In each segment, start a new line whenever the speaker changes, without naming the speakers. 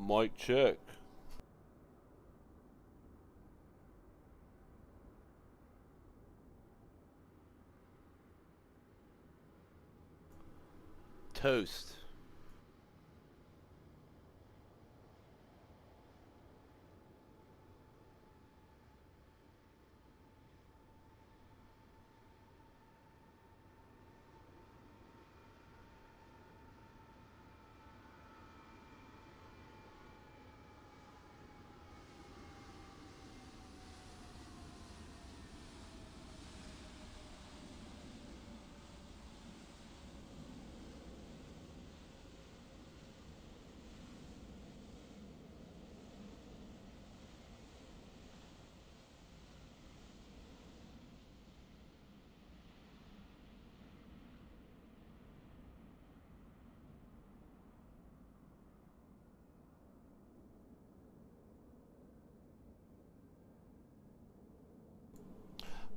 Mic check. Toast.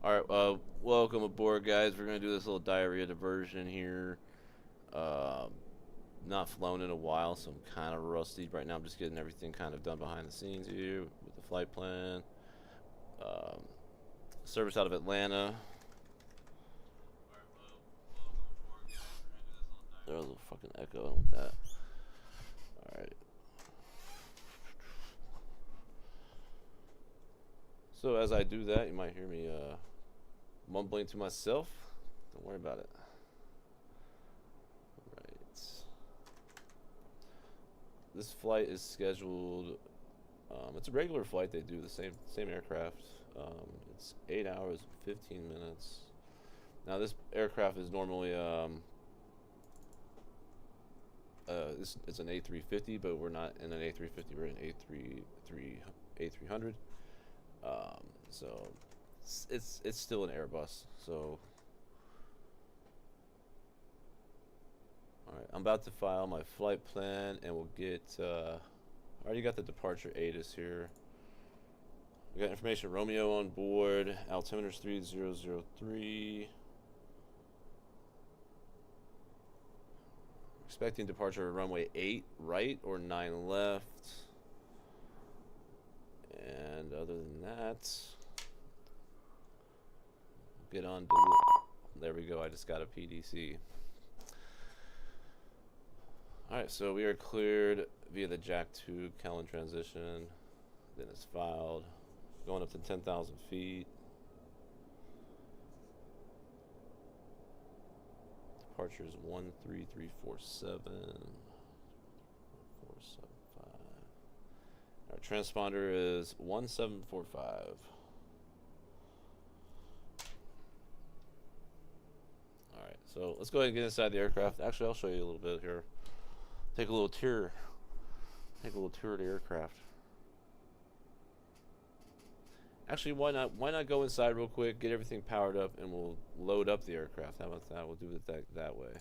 Alright, welcome aboard, guys. We're going to do this little diarrhea diversion here. Not flown in a while, so I'm kind of rusty. Right now I'm just getting everything kind of done behind the scenes here with the flight plan. Service out of Atlanta. There's a little fucking echo. I don't want that. Alright. So as I do that, you might hear me mumbling to myself. Don't worry about it. Right. This flight is scheduled. It's a regular flight. They do the same aircraft. It's 8 hours and 15 minutes. Now this aircraft is normally it's an A350, but we're not in an A350. We're in A300. So it's still an Airbus. So all right, I'm about to file my flight plan, and we'll get. I already got the departure ATIS here. We got information Romeo on board. Altimeter's 3003. Expecting departure runway 8 right or 9 left. And other than that, get on. There we go. I just got a PDC. Alright, so we are cleared via the Jack 2 Kellen transition. Then it's filed. Going up to 10,000 feet. Departure is 13347. 475. Our transponder is 1745. Alright, so let's go ahead and get inside the aircraft. Actually, I'll show you a little bit here. Take a little tour. Take a little tour of the aircraft. Actually, why not go inside real quick, get everything powered up, and we'll load up the aircraft. How about that? We'll do it that way.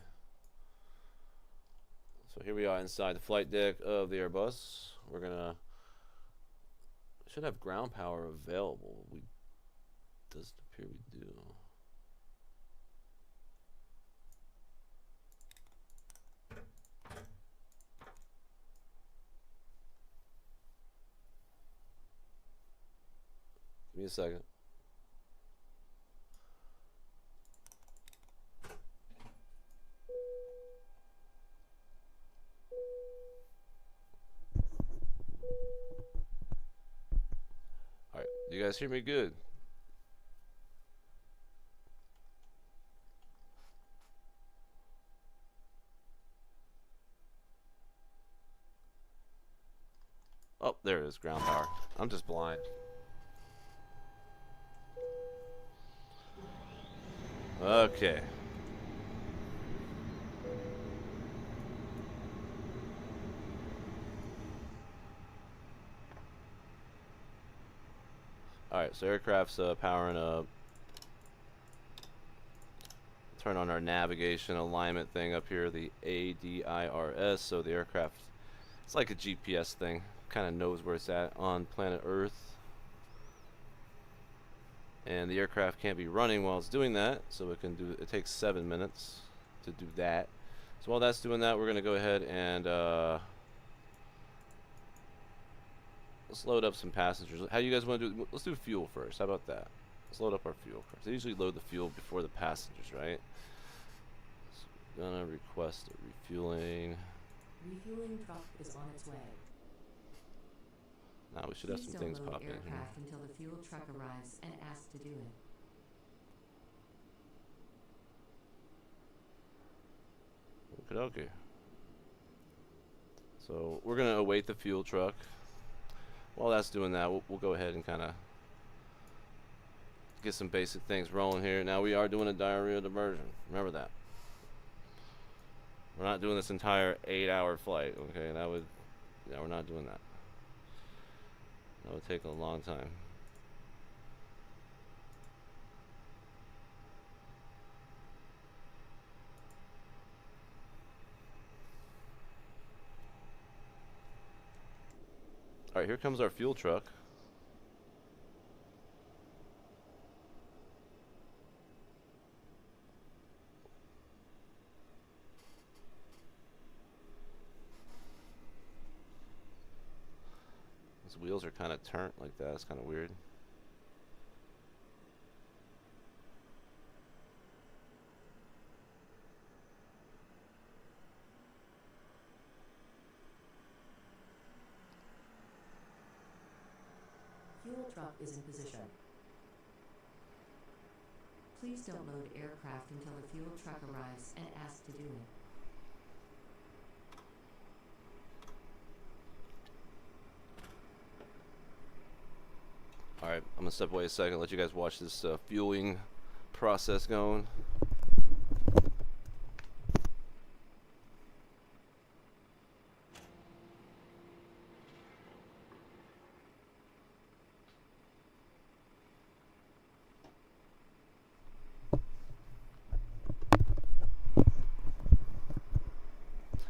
So here we are inside the flight deck of the Airbus. We're gonna should have ground power available. We doesn't appear we do. Give me a second. All right, you guys hear me good? Oh, there it is, ground power. I'm just blind. Okay. Alright, so aircraft's powering up. Turn on our navigation alignment thing up here, the ADIRS, so the aircraft, it's like a GPS thing. Kind of knows where it's at on planet Earth. And the aircraft can't be running while it's doing that, so it takes 7 minutes to do that. So while that's doing that, we're going to go ahead and let's load up some passengers. How you guys want to do? Let's do fuel first. How about that? Let's load up our fuel first. They usually load the fuel before the passengers, right? So we're gonna request a refueling.
Refueling truck is on its way.
Now we should have some things pop in here.
Aircraft until the fuel truck arrives and asks to do it.
Okay. So we're gonna await the fuel truck. While that's doing that, we'll go ahead and kind of get some basic things rolling here. Now we are doing a diarrhea diversion. Remember that. We're not doing this entire 8-hour flight. Okay, that would, yeah, we're not doing that. That would take a long time. All right, here comes our fuel truck. These wheels are kind of turned like that. It's kind of weird.
Fuel truck is in position. Please don't load aircraft until the fuel truck arrives and asks to do it.
Alright, I'm going to step away a second, let you guys watch this fueling process going.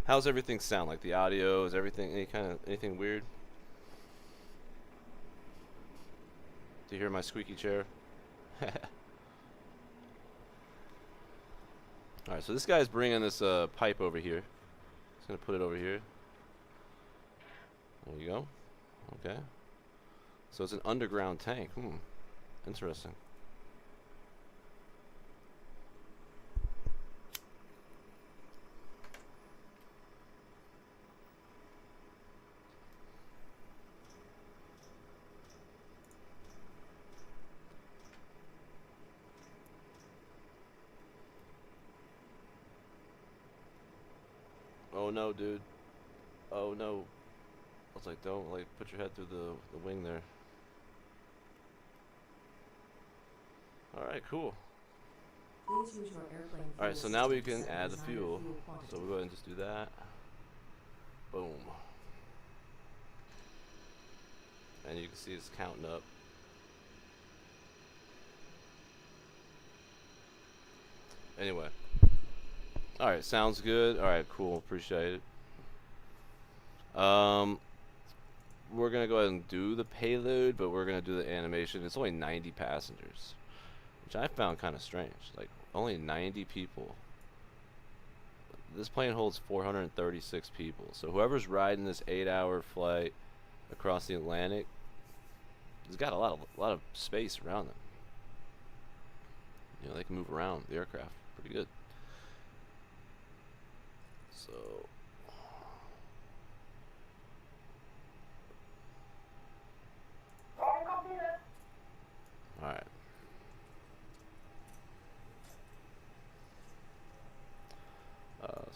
How's everything sound? Like the audio, is everything anything weird? Do you hear my squeaky chair? Alright, so this guy's bringing this pipe over here. He's going to put it over here. There you go. Okay. So it's an underground tank. Interesting. Oh no, dude. Oh no. I was like, don't like put your head through the wing there. Alright, cool.
Please use your airplane fuel.
Alright, so now we can add the fuel. So we'll go ahead and just do that. Boom. And you can see it's counting up. Anyway. Alright, sounds good. Alright, cool. Appreciate it. We're going to go ahead and do the payload, but we're going to do the animation. It's only 90 passengers, which I found kind of strange. Like, only 90 people. This plane holds 436 people. So whoever's riding this 8-hour flight across the Atlantic has got a lot of space around them. You know, they can move around the aircraft pretty good. So, alright.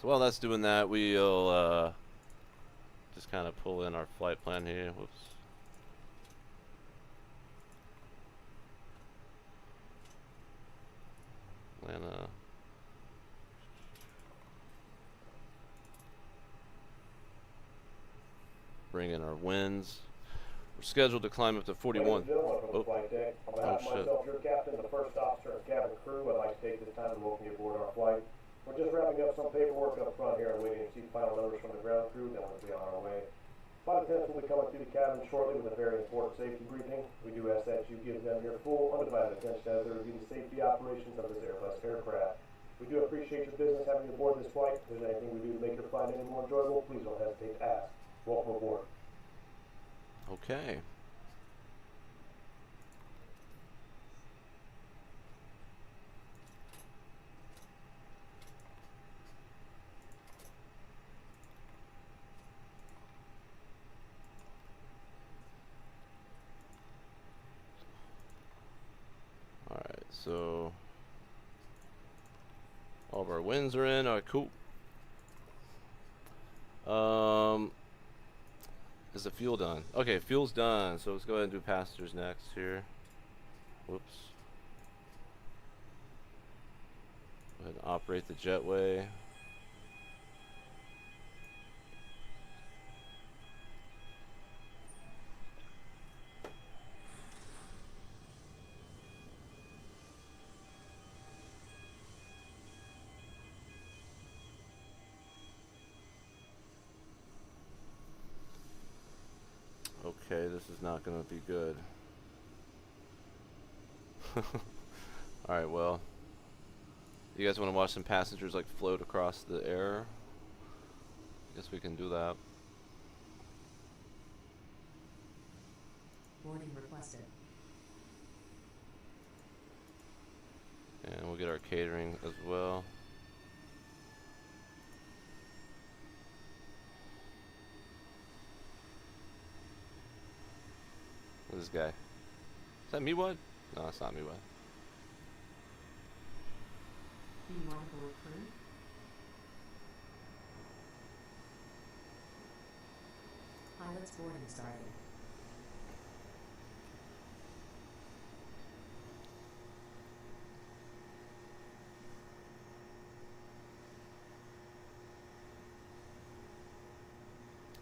So while that's doing that, we'll just kind of pull in our flight plan here. Whoops. Atlanta. Bring in our winds. We're scheduled to climb up to 41.
Oh, shit. Myself, your captain, the first officer, and cabin crew, I'd like to take this time to welcome you aboard our flight. We're just wrapping up some paperwork up front here and waiting to see final numbers from the ground crew, then we'll be on our way. Flight attendants will be coming through the cabin shortly with a very important safety briefing. We do ask that you give them your full, undivided attention as they review the safety operations of this Airbus aircraft. We do appreciate your business having you aboard this flight. If there's anything we do to make your flight any more enjoyable, please don't hesitate to ask. Welcome aboard.
Okay. Alright, so all of our wins are in. Alright, cool. Is the fuel done? Okay, fuel's done. So let's go ahead and do passengers next here. Whoops. Go ahead and operate the jetway. Okay, this is not gonna be good. Alright, well. You guys want to watch some passengers like float across the air? I guess we can do that.
Boarding requested.
And we'll get our catering as well. Look at this guy. Is that Miwad? No, it's not Miwad.
Do you want to board crew? Pilot's boarding started.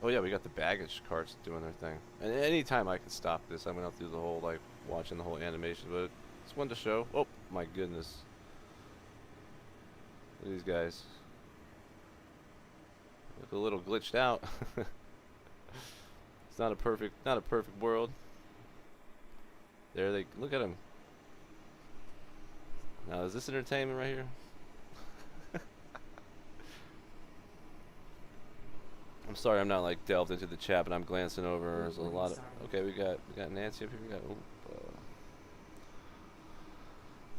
Oh yeah, we got the baggage carts doing their thing. And anytime I can stop this, I'm gonna have to do the whole, like, watching the whole animation, but it's one to show. Oh, my goodness. Look at these guys. Look a little glitched out. It's not a perfect world. There they, look at them. Now, is this entertainment right here? I'm sorry, I'm not like delved into the chat, but I'm glancing over. There's a lot of. Okay, we got Nancy up here. We got.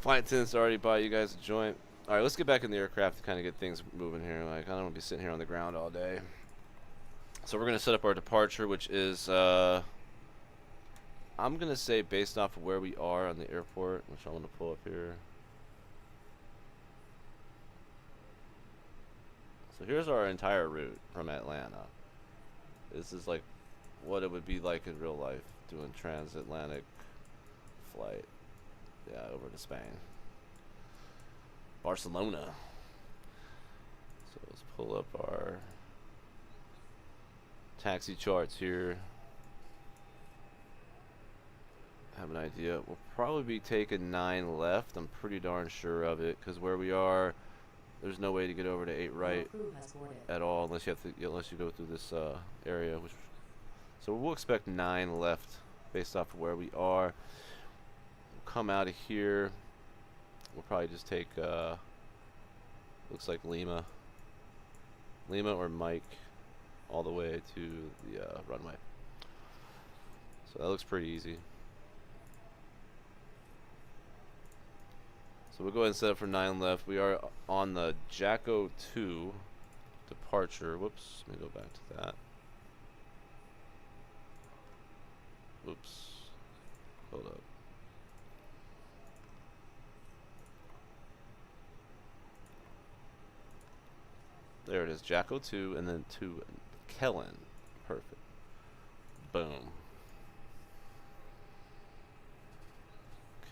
Flight attendants already bought you guys a joint. All right, let's get back in the aircraft to kind of get things moving here. Like, I don't want to be sitting here on the ground all day. So we're gonna set up our departure, which is I'm gonna say based off of where we are on the airport, which I want to pull up here. So here's our entire route from Atlanta. This is like what it would be like in real life doing transatlantic flight. Yeah, over to Spain. Barcelona. So let's pull up our taxi charts here. Have an idea. We'll probably be taking 9 left. I'm pretty darn sure of it, because where we are, there's no way to get over to 8 right at all unless you go through this area. So we'll expect 9 left based off of where we are. We'll come out of here. We'll probably just take looks like Lima or Mike all the way to the runway. So that looks pretty easy. So we'll go ahead and set up for 9 left. We are on the Jacko 2 departure. Whoops, let me go back to that. Whoops. Hold up. There it is, Jacko 2, and then to Kellen. Perfect. Boom.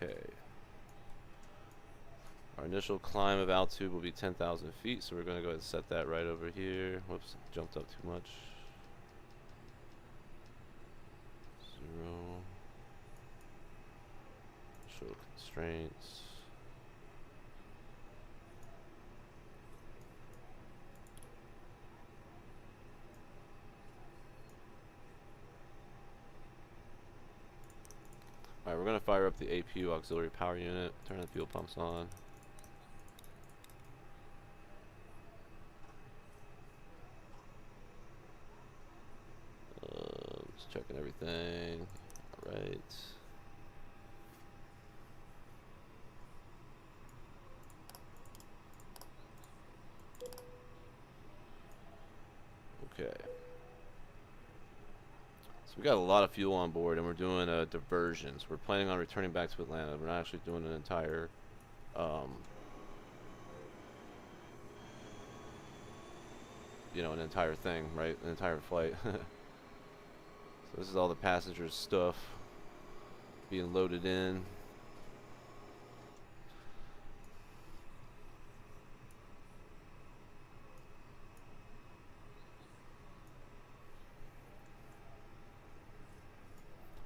Okay. Our initial climb of altitude will be 10,000 feet, so we're going to go ahead and set that right over here. Whoops, jumped up too much. 0. Show constraints. Alright, we're going to fire up the APU auxiliary power unit, turn the fuel pumps on. Let's checking everything. All right. Okay. So we got a lot of fuel on board, and we're doing diversions. We're planning on returning back to Atlanta. We're not actually doing an entire you know, an entire thing, right? An entire flight. So this is all the passengers' stuff being loaded in.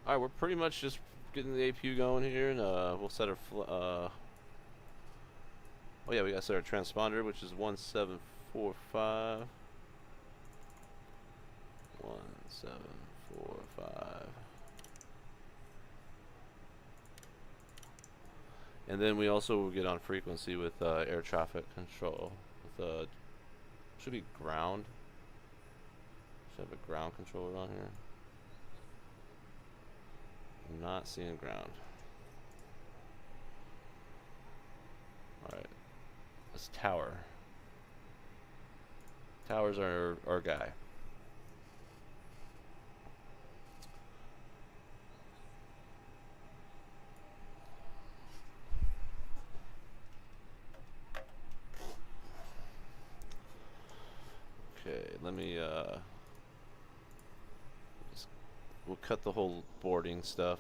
All right, we're pretty much just getting the APU going here, and we'll set our oh yeah, we gotta set our transponder, which is 1745. 1745. And then we also will get on frequency with air traffic control. With should be ground. Should have a ground controller on here. I'm not seeing ground. Alright. This tower. Tower's our guy. Okay, let me we'll cut the whole boarding stuff.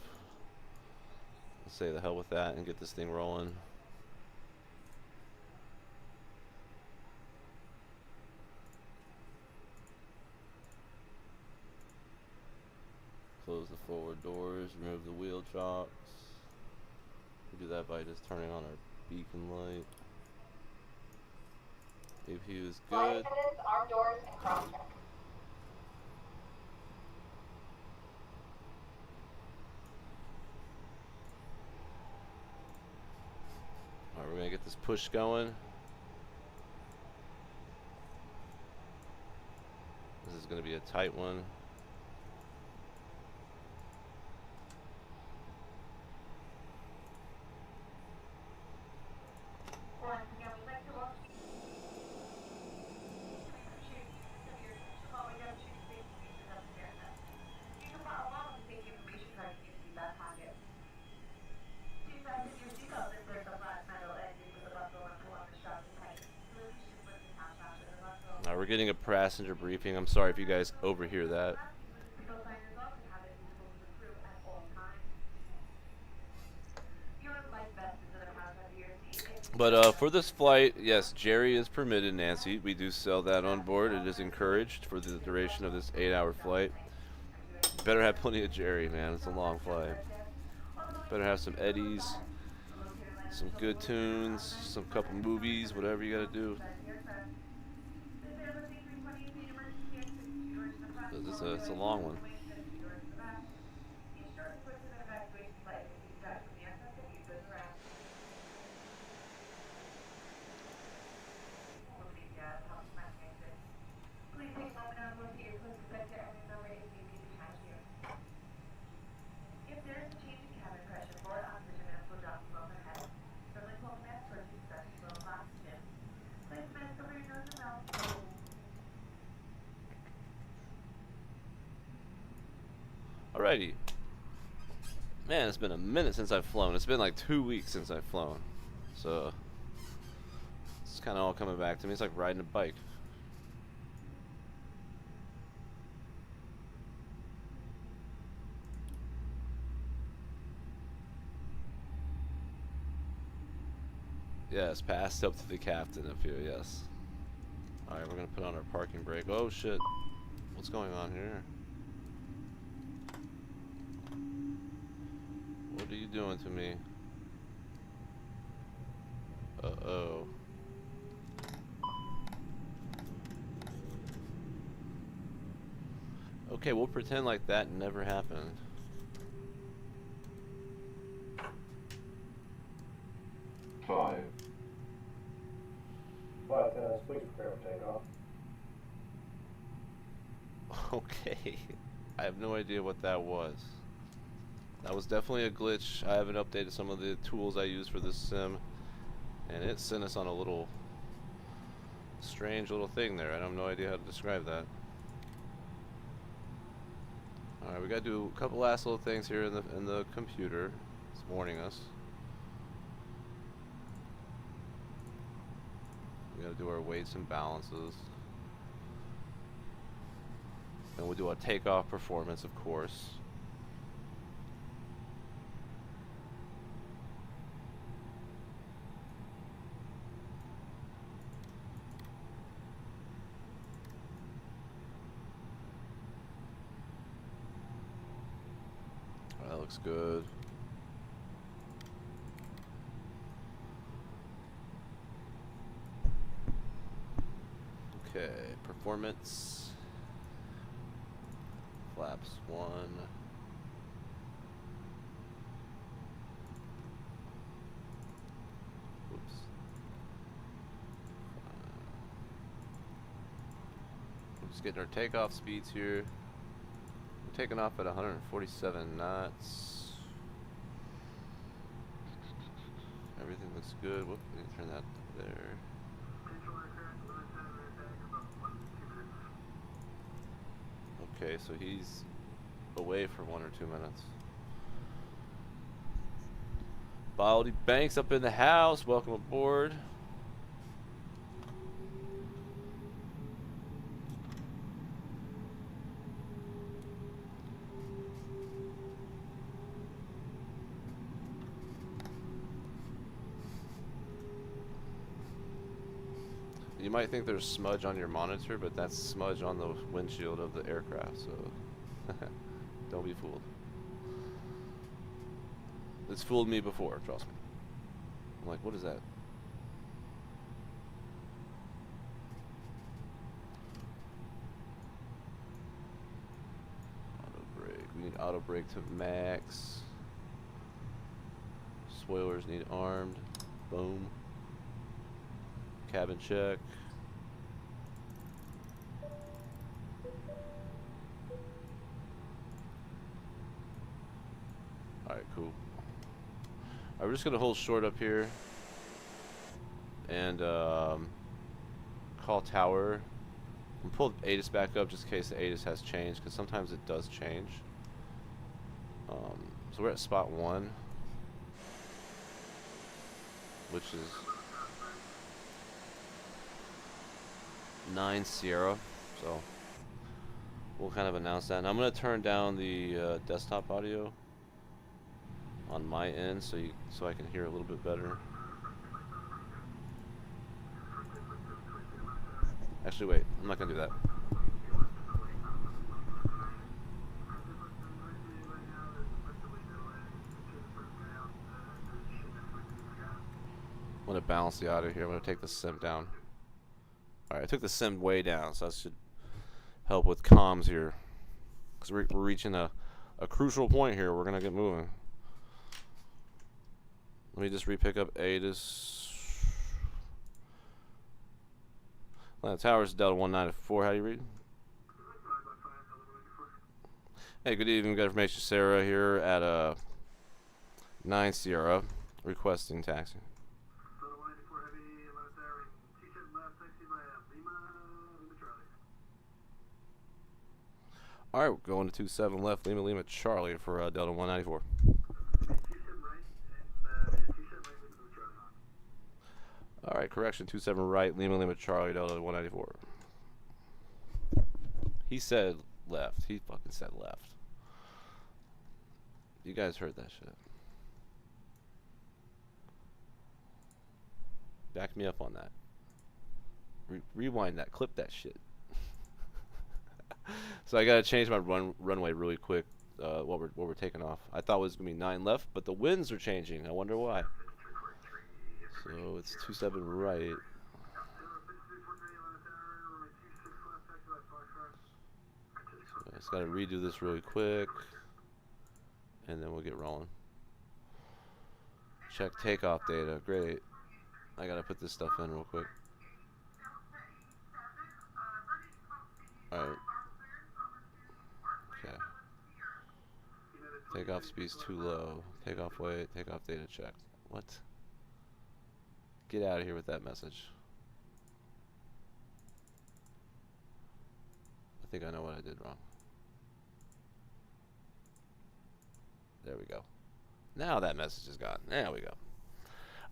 Let's say the hell with that and get this thing rolling. Close the forward doors, remove the wheel chocks. We do that by just turning on our beacon light. APU is good.
Flight attendants, arm doors, and cross check.
Alright, we're gonna get this push going. This is gonna be a tight one.
Once again, we'd like to welcome you. You can follow along with the safety information card in your seatbelt pocket. Please fasten your seatbelt if there's a flat metal edge with a buckle and pull on the straps tight. Please slip the top strap to the buckle.
We're getting a passenger briefing. I'm sorry if you guys overhear that.
Seatbelt sign is off and have it visible to the crew at all times. Your life vest is in the pouch under your seat.
But for this flight, yes, Jerry is permitted, Nancy. We do sell that on board. It is encouraged for the duration of this 8-hour flight. Better have plenty of Jerry, man. It's a long flight. Better have some Eddies, some good tunes, some couple movies, whatever you gotta do. It's a long one.
Please take a moment now to locate your close protector and remember if you need to catch here. If there is a change in cabin pressure, forward oxygen mask will drop from overhead. From the cold mask towards the special flow of oxygen. Place the mask over your nose and mouth.
Alrighty. Man, it's been a minute since I've flown. It's been like 2 weeks since I've flown. So, it's kind of all coming back to me. It's like riding a bike. Yes, passed up to the captain up here, yes. Alright, we're gonna put on our parking brake. Oh shit. What's going on here? What are you doing to me? Uh-oh. Okay, we'll pretend like that never happened.
Flight attendants, please prepare for takeoff.
Okay. I have no idea what that was. That was definitely a glitch. I haven't updated some of the tools I use for this sim, and it sent us on a little strange little thing there. I have no idea how to describe that. Alright, we gotta do a couple last little things here in the computer. It's warning us. We gotta do our weights and balances. Then we'll do our takeoff performance, of course. That looks good. Okay, performance. Flaps 1. Oops. We're just getting our takeoff speeds here. We're taking off at 147 knots. Everything looks good. Whoop, let me turn that there. Okay, so he's away for 1 or 2 minutes. Baldy Banks up in the house. Welcome aboard. You might think there's smudge on your monitor, but that's smudge on the windshield of the aircraft, so don't be fooled. It's fooled me before, trust me. I'm like, what is that? Auto brake. We need auto brake to max. Spoilers need armed. Boom. Cabin check. Alright, cool. Alright, we're just gonna hold short up here and call tower and pull the ATIS back up just in case the ATIS has changed, because sometimes it does change. So we're at spot 1, which is 9 Sierra, so we'll kind of announce that. And I'm going to turn down the desktop audio on my end so I can hear a little bit better. Actually, wait, I'm not going to do that. I'm going to balance the audio here. I'm going to take the sim down. Alright, I took the sim way down, so that should help with comms here. Because we're reaching a crucial point here. We're going to get moving. Let me just re-pick up ATIS. Atlanta Towers, Delta 194. How do you read? Hey, good evening. Got information. Sarah here at 9 Sierra requesting taxi. Alright, we're going to 27 left, Lima Charlie for Delta 194. Alright, correction, 27 right, Lima Charlie, Delta 194. He said left. He fucking said left. You guys heard that shit. Back me up on that. Rewind that. Clip that shit. So I gotta change my runway really quick. What we're taking off. I thought it was gonna be 9 left, but the winds are changing. I wonder why. So it's 27 right. So I just gotta redo this really quick, and then we'll get rolling. Check takeoff data. Great. I gotta put this stuff in real quick. Alright. Okay. Takeoff speed's too low. Takeoff weight. Takeoff data checked. What? Get out of here with that message. I think I know what I did wrong. There we go. Now that message is gone. There we go.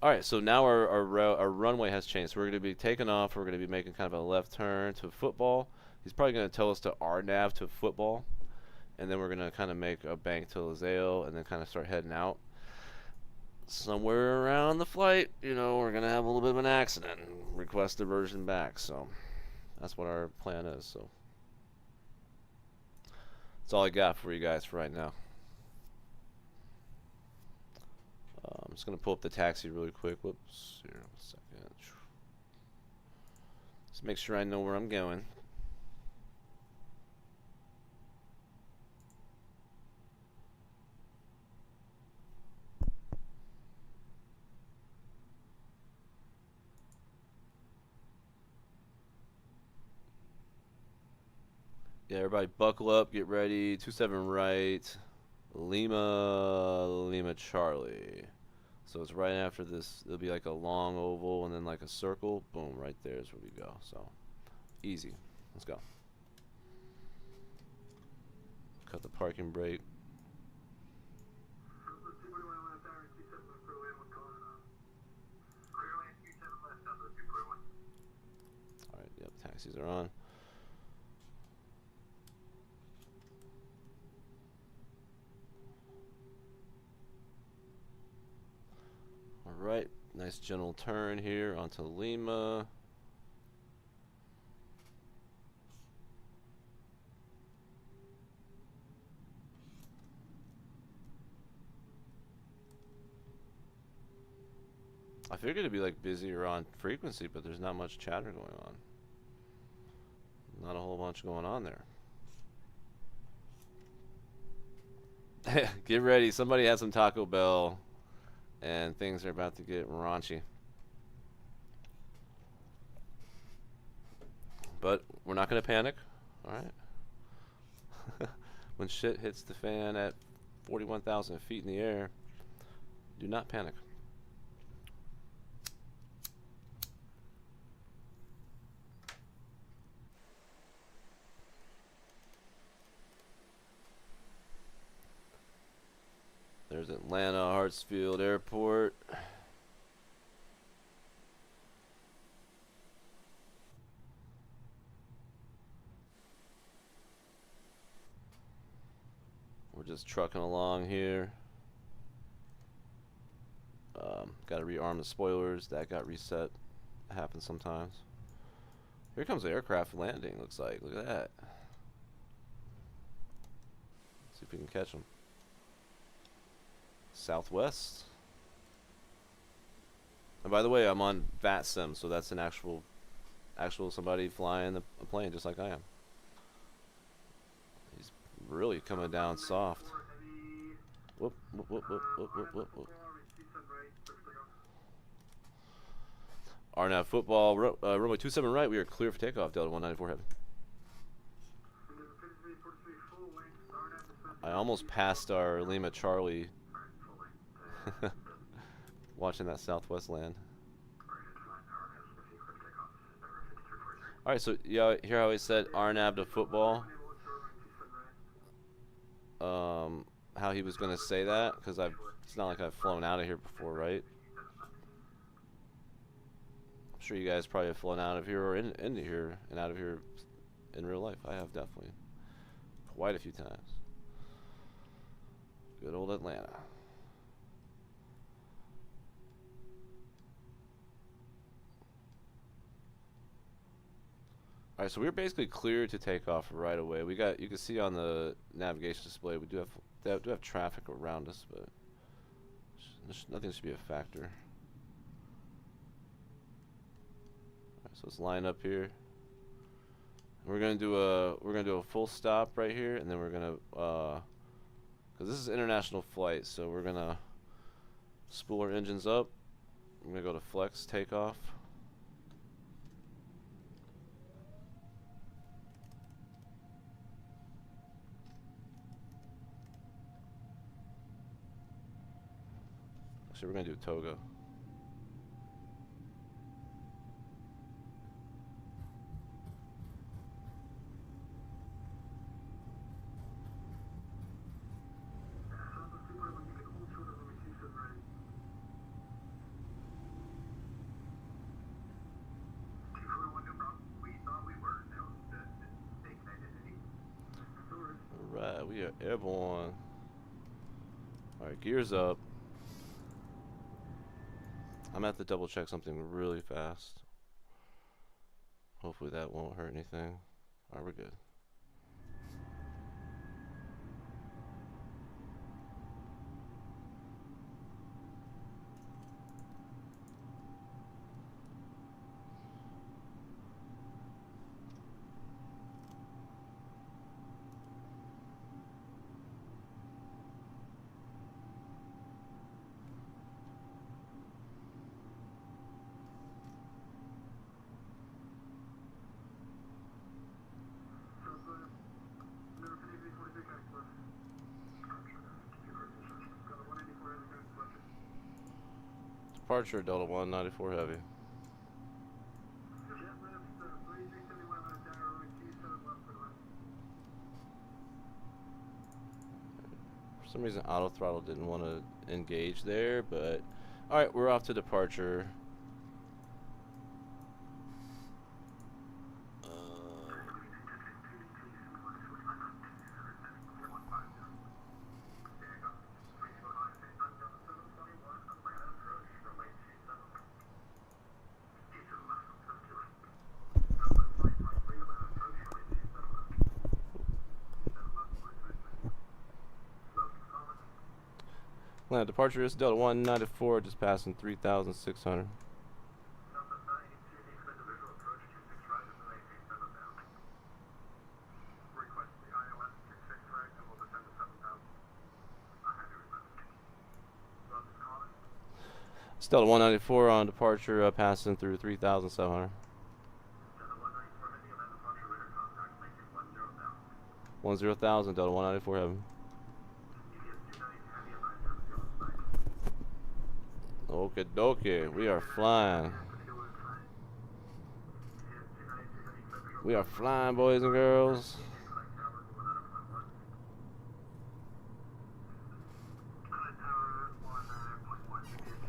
All right, so now our runway has changed. So we're going to be taking off. We're going to be making kind of a left turn to football. He's probably going to tell us to RNAV to football. And then we're going to kind of make a bank to Lazeo and then kind of start heading out. Somewhere around the flight, you know, we're going to have a little bit of an accident and request diversion back. So that's what our plan is. So that's all I got for you guys for right now. I'm just going to pull up the taxi really quick. Whoops. Here, 1 second. Just make sure I know where I'm going. Yeah, everybody buckle up, get ready. 27 right. Lima Charlie. So it's right after this. There'll be like a long oval and then like a circle. Boom, right there is where we go. So easy. Let's go. Cut the parking brake. Alright, yep, taxis are on. Alright, nice gentle turn here onto Lima. I figured it'd be like busier on frequency, but there's not much chatter going on. Not a whole bunch going on there. Get ready, somebody had some Taco Bell and things are about to get raunchy. But we're not going to panic, alright? When shit hits the fan at 41,000 feet in the air, do not panic. There's Atlanta Hartsfield Airport. We're just trucking along here. Got to rearm the spoilers. That got reset. Happens sometimes. Here comes the aircraft landing, looks like. Look at that. See if we can catch them. Southwest. And by the way, I'm on VATSIM, so that's an actual somebody flying a plane just like I am. He's really coming down soft. Whoop, whoop, whoop, whoop, whoop, whoop, whoop, whoop. RNAV football, runway 27 right, we are clear for takeoff, Delta 194 heavy. I almost passed our Lima Charlie watching that Southwest land. Alright, so yeah, here how he said RNAV to football. How he was going to say that, because it's not like I've flown out of here before, right? I'm sure you guys probably have flown out of here or into here and out of here in real life. I have definitely. Quite a few times. Good old Atlanta. Alright, so we're basically cleared to take off right away. We got, you can see on the navigation display, we do have traffic around us, but nothing should be a factor. Alright, so let's line up here. We're gonna do a full stop right here, and then we're gonna because this is an international flight, so we're gonna spool our engines up. I'm gonna go to flex takeoff. Actually, we're gonna do Toga. Alright, we are airborne. Alright, gears up. I'm gonna have to double check something really fast. Hopefully that won't hurt anything. Alright, we're good. Departure Delta 194 Heavy. For some reason auto throttle didn't want to engage there, but alright, we're off to departure. Land departure is Delta 194, just passing 3,600. It's Delta 194 on departure, passing through 3,700. 10,000, Delta 194 Heavy. Okie dokie, we are flying. We are flying, boys and girls.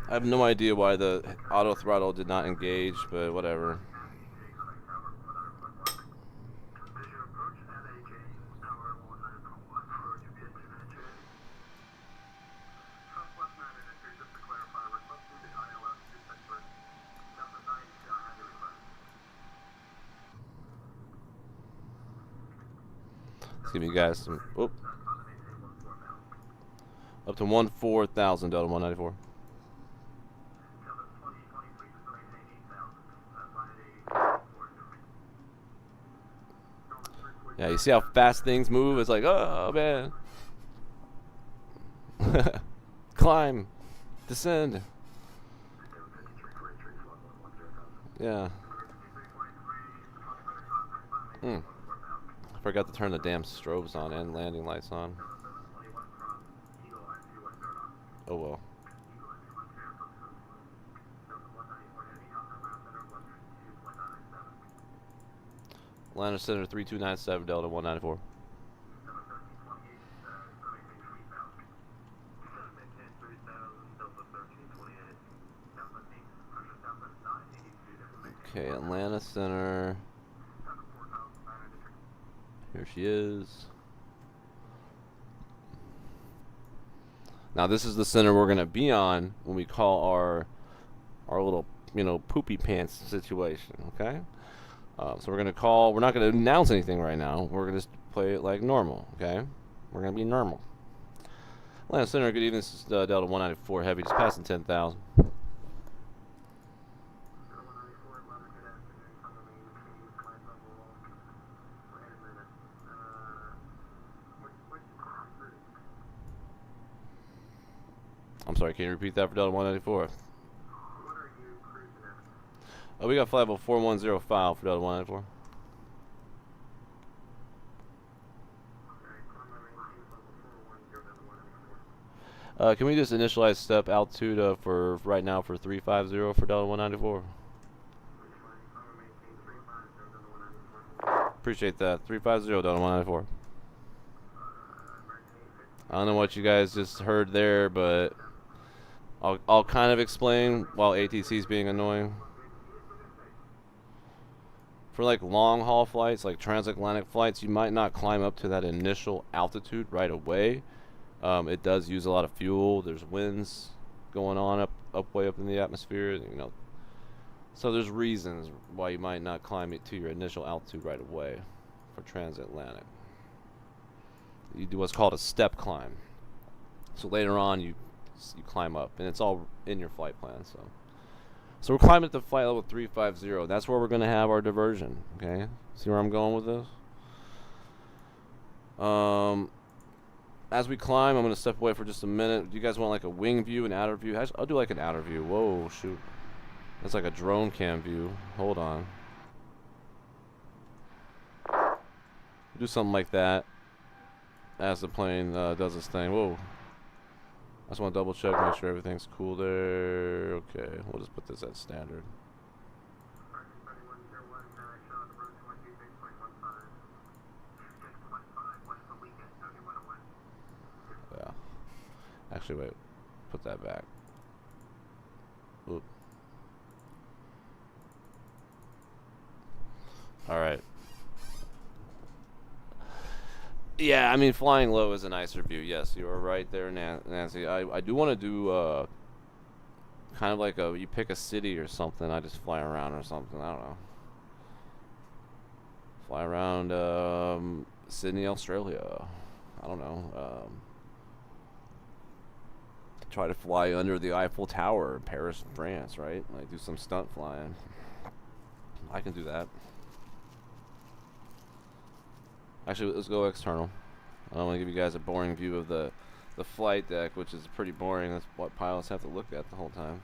I have no idea why the auto throttle did not engage, but whatever. Let's give you guys some. Oop. Up to 14,000 Delta 194. Yeah, you see how fast things move? It's like, oh man. Climb. Descend. Yeah. I forgot to turn the damn strobes on and landing lights on. Oh well. Atlanta Center 3297 Delta 194. Okay, Atlanta Center. Here she is. Now this is the center we're gonna be on when we call our little, poopy pants situation. Okay. So we're gonna call. We're not gonna announce anything right now. We're gonna just play it like normal. Okay. We're gonna be normal. Atlanta Center. Good evening. This is Delta 194 Heavy. Just passing 10,000. I'm sorry, can you repeat that for Delta 194?
What are you cruising at?
We got flight level 4105 for Delta 194. Can we just initialize step altitude for right now for 350 for Delta 194? Appreciate that. 350 Delta 194. I don't know what you guys just heard there, but I'll kind of explain while ATC's being annoying. For like long haul flights, like transatlantic flights, you might not climb up to that initial altitude right away. It does use a lot of fuel. There's winds going on way up in the atmosphere, you know. So there's reasons why you might not climb it to your initial altitude right away for transatlantic. You do what's called a step climb. So later on you climb up, and it's all in your flight plan. So we're climbing to flight level 350. That's where we're going to have our diversion. Okay, see where I'm going with this? As we climb, I'm going to step away for just a minute. Do you guys want like a wing view, an outer view? I'll do like an outer view. Whoa, shoot. That's like a drone cam view. Hold on. Do something like that as the plane does its thing. Whoa. I just want to double check, make sure everything's cool there. Okay, we'll just put this at standard. Yeah. Actually, wait. Put that back. Oop. Alright. Yeah, I mean, flying low is a nicer view. Yes, you are right there, Nancy. I do want to do kind of like you pick a city or something. I just fly around or something. I don't know. Fly around Sydney, Australia. I don't know. Try to fly under the Eiffel Tower in Paris, France, right? Like do some stunt flying. I can do that. Actually, let's go external. I don't want to give you guys a boring view of the flight deck, which is pretty boring. That's what pilots have to look at the whole time.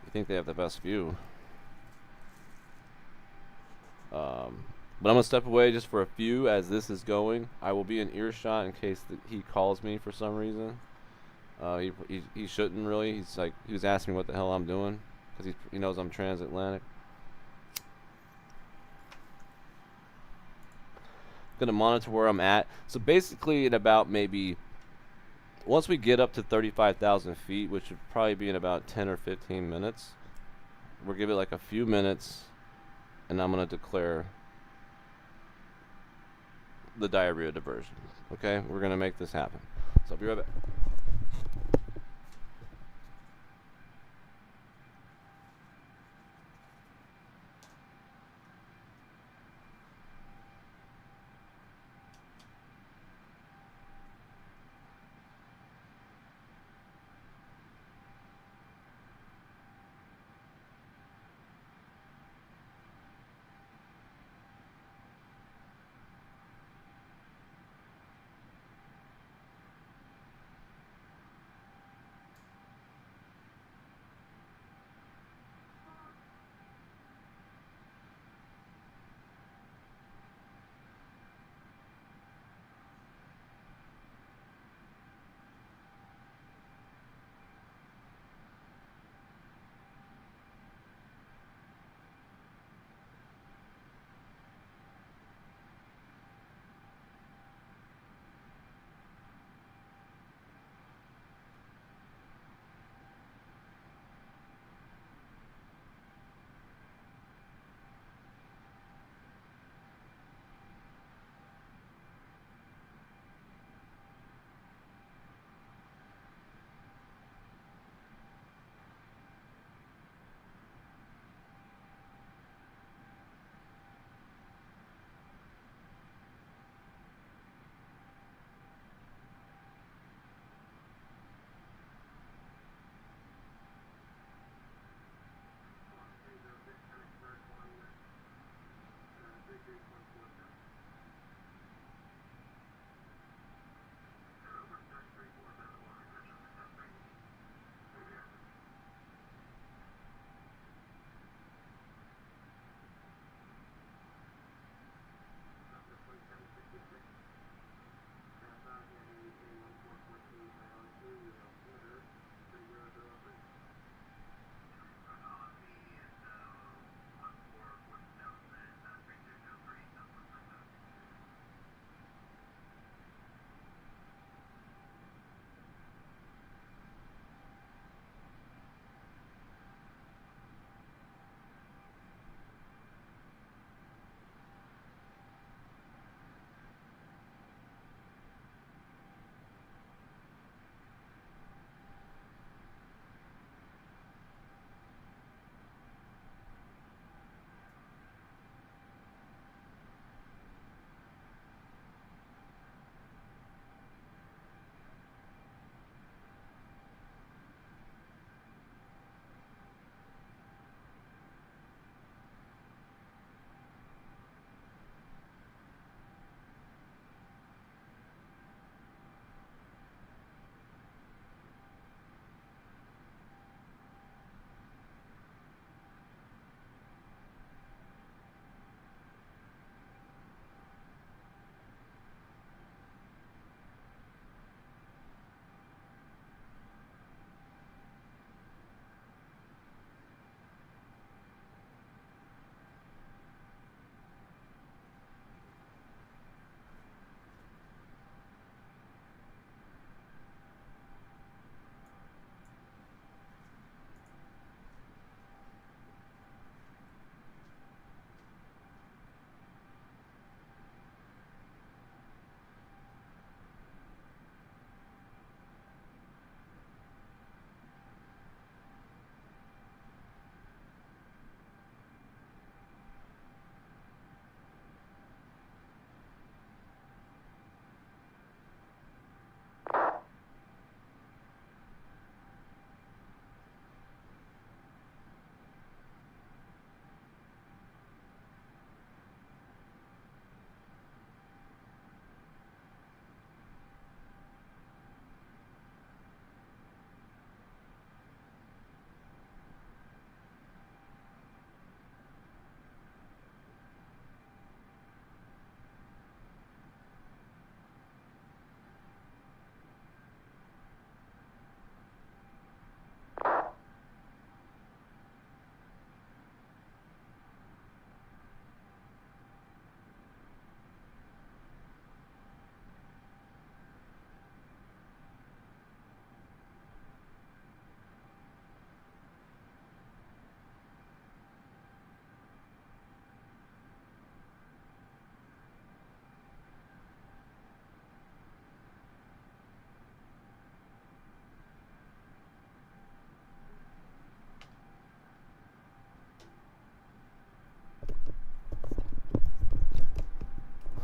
You think they have the best view. But I'm going to step away just for a few as this is going. I will be in earshot in case he calls me for some reason. He shouldn't really. He was asking me what the hell I'm doing because he knows I'm transatlantic. Gonna monitor where I'm at. So basically in about maybe once we get up to 35,000 feet, which would probably be in about 10 or 15 minutes, we'll give it like a few minutes and I'm gonna declare the diarrhea diversion. Okay, we're gonna make this happen. So I'll be right back.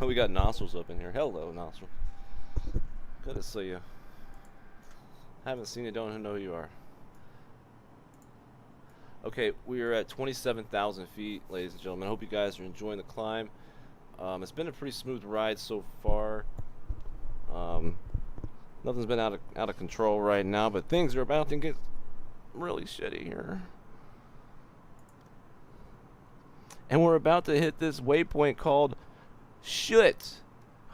We got nostrils up in here. Hello, nostril. Good to see you. Haven't seen you, don't know who you are. Okay, we are at 27,000 feet, ladies and gentlemen. I hope you guys are enjoying the climb. It's been a pretty smooth ride so far. Nothing's been out of control right now, but things are about to get really shitty here. And we're about to hit this waypoint called shit.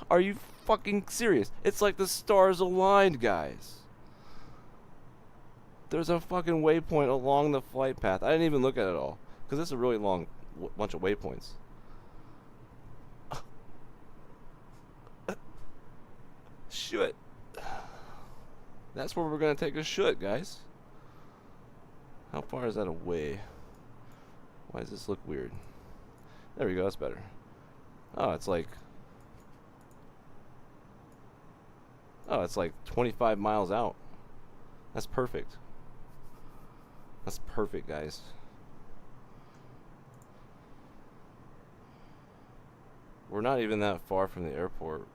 Are you fucking serious? It's like the stars aligned, guys. There's a fucking waypoint along the flight path. I didn't even look at it all, because it's a really long bunch of waypoints. Shit. That's where we're going to take a shit, guys. How far is that away? Why does this look weird? There we go, that's better. Oh, it's like 25 miles out. That's perfect. That's perfect, guys. We're not even that far from the airport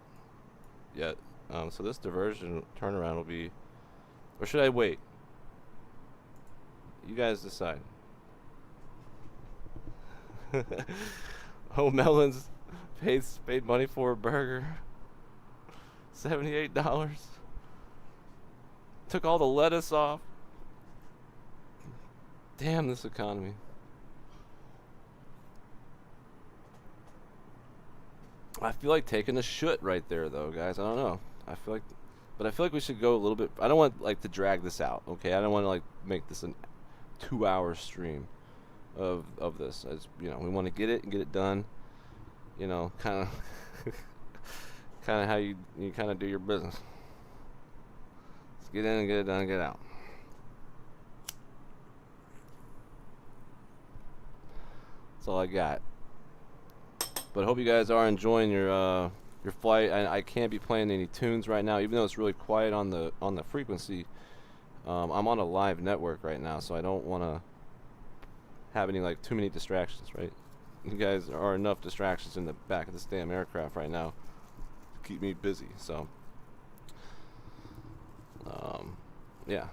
yet. So this diversion turnaround will be... Or should I wait? You guys decide. Oh, Melons paid money for a burger. $78. Took all the lettuce off. Damn this economy. I feel like taking a shit right there, though, guys. I don't know. I feel like we should go a little bit. I don't want to like drag this out. Okay, I don't want to like make this a 2-hour stream of this. As you know, we want to get it done. You know, kind of how you kind of do your business. Let's get in and get it done and get out. That's all I got. But I hope you guys are enjoying your flight. I can't be playing any tunes right now, even though it's really quiet on the frequency. I'm on a live network right now, so I don't want to have any like too many distractions. Right? You guys are enough distractions in the back of this damn aircraft right now to keep me busy. So, yeah.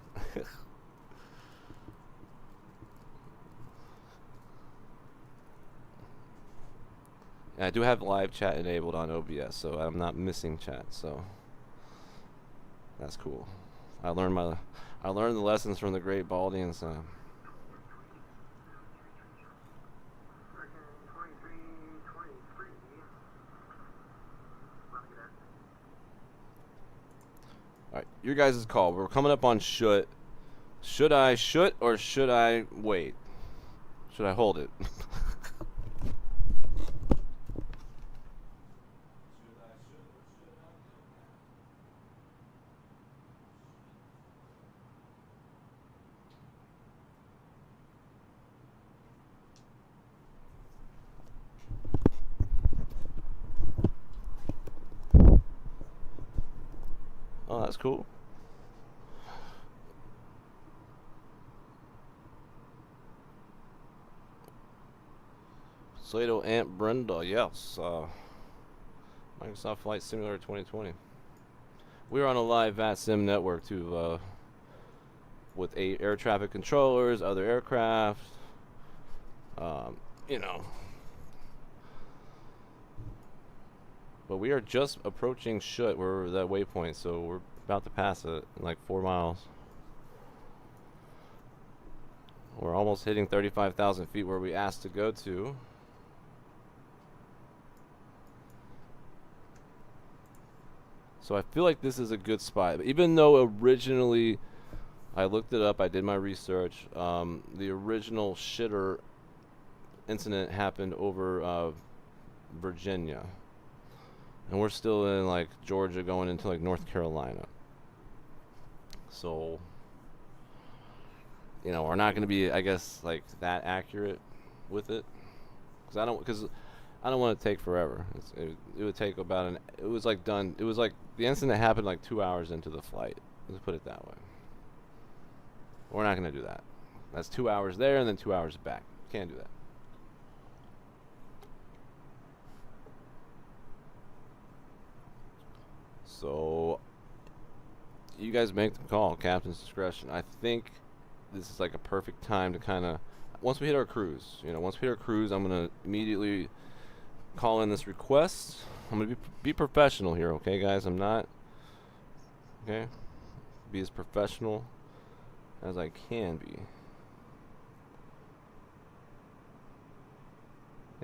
And I do have live chat enabled on OBS, so I'm not missing chat. So that's cool. I learned the lessons from the great Baldy and Sam. Alright, your guys' call. We're coming up on should. Should I shoot or should I wait? Should I hold it? Oh, that's cool. Slato Aunt Brenda, yes. Microsoft Flight Simulator 2020. We're on a live VATSIM network too, with air traffic controllers, other aircraft. You know. But we are just approaching Shut. We're that waypoint, so we're about to pass it in like 4 miles. We're almost hitting 35,000 feet where we asked to go to. So I feel like this is a good spot. Even though originally, I looked it up, I did my research, the original shitter incident happened over Virginia. And we're still in like Georgia going into like North Carolina. So, you know, we're not going to be, I guess, like that accurate with it. Because I don't want it to take forever. It would take about it was like the incident happened like 2 hours into the flight. Let's put it that way. We're not going to do that. That's 2 hours there and then 2 hours back. Can't do that. So you guys make the call, captain's discretion. I think this is like a perfect time to kind of, once we hit our cruise, once we hit our cruise, I'm going to immediately call in this request. I'm going to be professional here, okay, guys? I'm not, okay? Be as professional as I can be.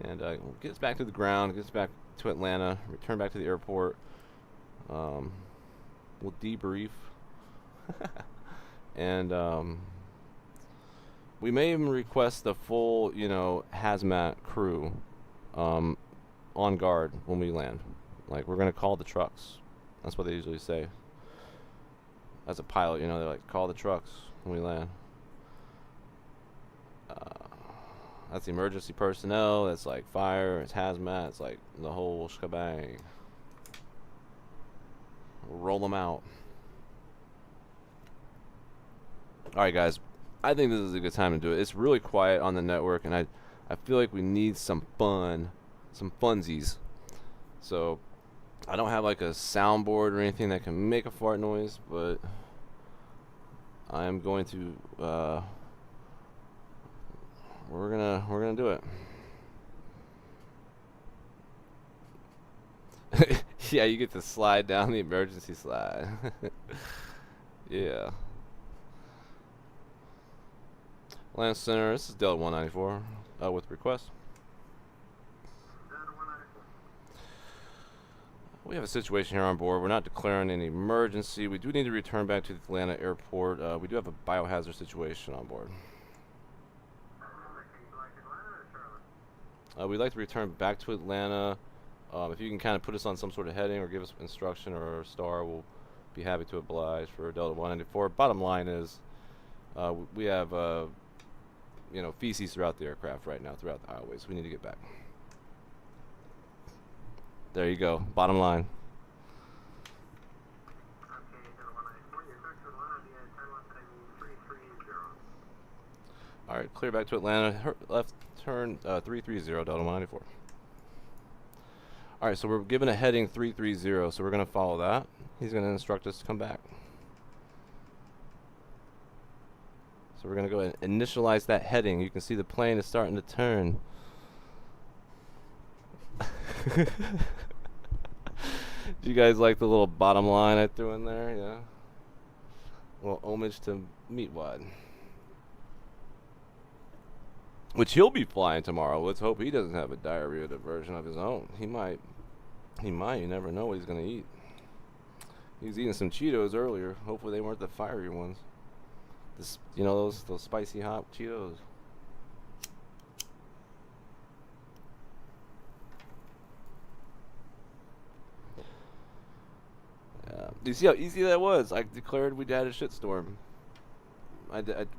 And get us back to the ground, get us back to Atlanta, return back to the airport. We'll debrief. And we may even request the full, hazmat crew on guard when we land. Like, we're going to call the trucks. That's what they usually say. As a pilot, they're like, call the trucks when we land. That's the emergency personnel. That's like fire. It's hazmat. It's like the whole shebang. Roll them out. Alright, guys. I think this is a good time to do it. It's really quiet on the network, and I feel like we need some fun. Some funsies. So, I don't have like a soundboard or anything that can make a fart noise, but I am going to we're gonna do it. Yeah, you get to slide down the emergency slide. Yeah. Land Center, this is Delta 194 with request.
Delta 194.
We have a situation here on board. We're not declaring any emergency. We do need to return back to the Atlanta airport. We do have a biohazard situation on board. We'd like to return back to Atlanta. If you can kind of put us on some sort of heading or give us instruction or a star, we'll be happy to oblige for Delta 194. Bottom line is, we have feces throughout the aircraft right now, throughout the aisleways. We need to get back. There you go. Bottom line.
Okay, Delta 194, you're back to Atlanta via turn left heading 330.
All right, clear back to Atlanta. Left turn 330, Delta 194. All right, so we're given a heading 330, so we're going to follow that. He's going to instruct us to come back. So we're going to go ahead and initialize that heading. You can see the plane is starting to turn. Do you guys like the little bottom line I threw in there? Yeah. A little homage to Meatwad. Which he'll be flying tomorrow. Let's hope he doesn't have a diarrhea diversion of his own. He might. You never know what he's going to eat. He was eating some Cheetos earlier. Hopefully they weren't the fiery ones. Those spicy hot Cheetos. Do you see how easy that was? I declared we had a shitstorm.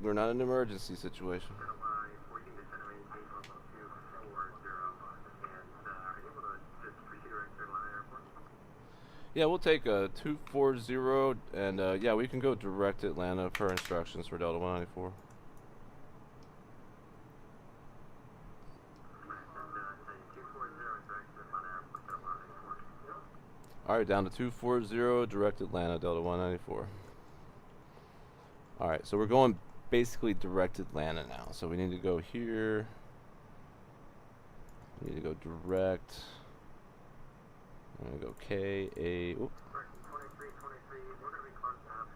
We're not in an emergency situation.
Delta 194, you can descend and maintain level 240, and are you able to just proceed direct to Atlanta Airport?
Yeah, we'll take a 240, and yeah, we can go direct to Atlanta per instructions for Delta 194. Alright, down to 240, direct Atlanta, Delta 194. Alright, so we're going basically direct Atlanta now. So we need to go here. We need to go direct. I'm going to go K-A. Oop.
2323, we're going to be close enough.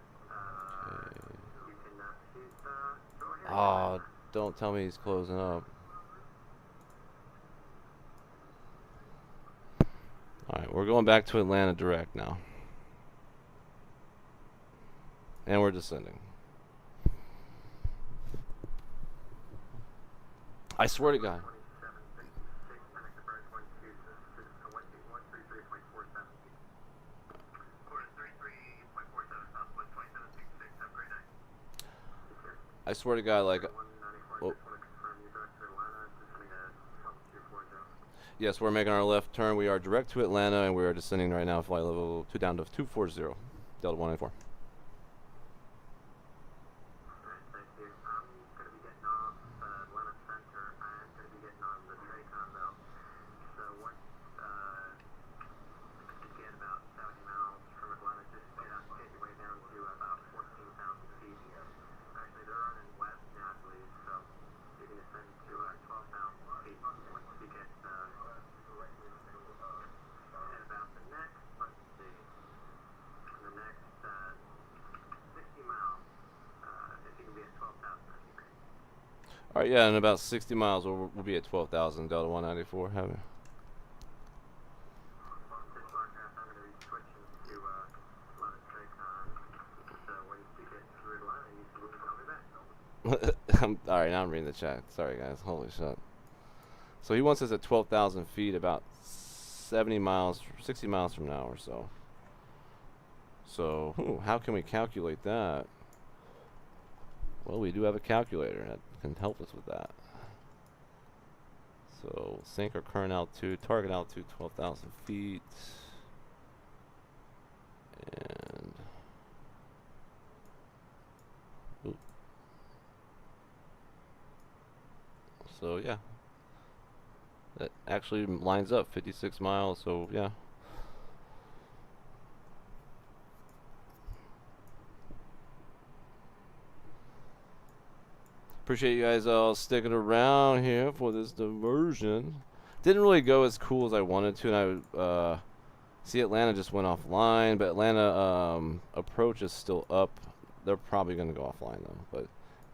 You can go ahead.
Oh, don't tell me he's closing up. Alright, we're going back to Atlanta direct now. And we're descending. I swear to God. I swear to God, like... Oh. Yes, we're making our left turn. We are direct to Atlanta, and we are descending right now, flight level 2 down to 240, Delta 194.
Thank you. I'm going to be getting off Atlanta Center. I'm going to be getting on the Traycon belt. So once you get about 70 miles from
Alright, yeah, in about 60 miles we'll be at 12,000 Delta 194. Have it.
This broadcast, I'm going to be switching to line straight time. So when you get through the line, you can call me back.
Alright, now I'm reading the chat. Sorry, guys. Holy shit. So he wants us at 12,000 feet, about 70 miles, 60 miles from now or so. So, how can we calculate that? Well, we do have a calculator that can help us with that. So, sync our current altitude, target altitude 12,000 feet. And oop. So, yeah. That actually lines up 56 miles, so yeah. Appreciate you guys all sticking around here for this diversion. Didn't really go as cool as I wanted to, and I see Atlanta just went offline, but Atlanta approach is still up. They're probably going to go offline though, but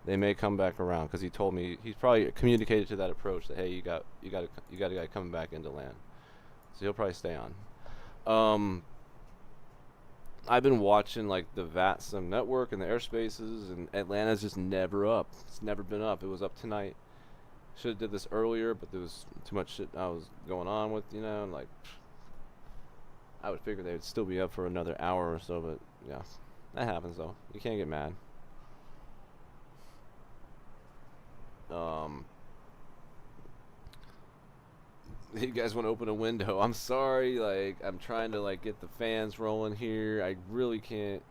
they may come back around because he told me he's probably communicated to that approach that hey, you got a guy coming back into land, so he'll probably stay on. I've been watching like the VATSIM network and the airspaces, and Atlanta's just never up. It's never been up. It was up tonight. Should have did this earlier, but there was too much shit I was going on with, you know, and like I would figure they would still be up for another hour or so, but yeah, that happens though. You can't get mad. You guys want to open a window? I'm sorry, like I'm trying to like get the fans rolling here. I really can't.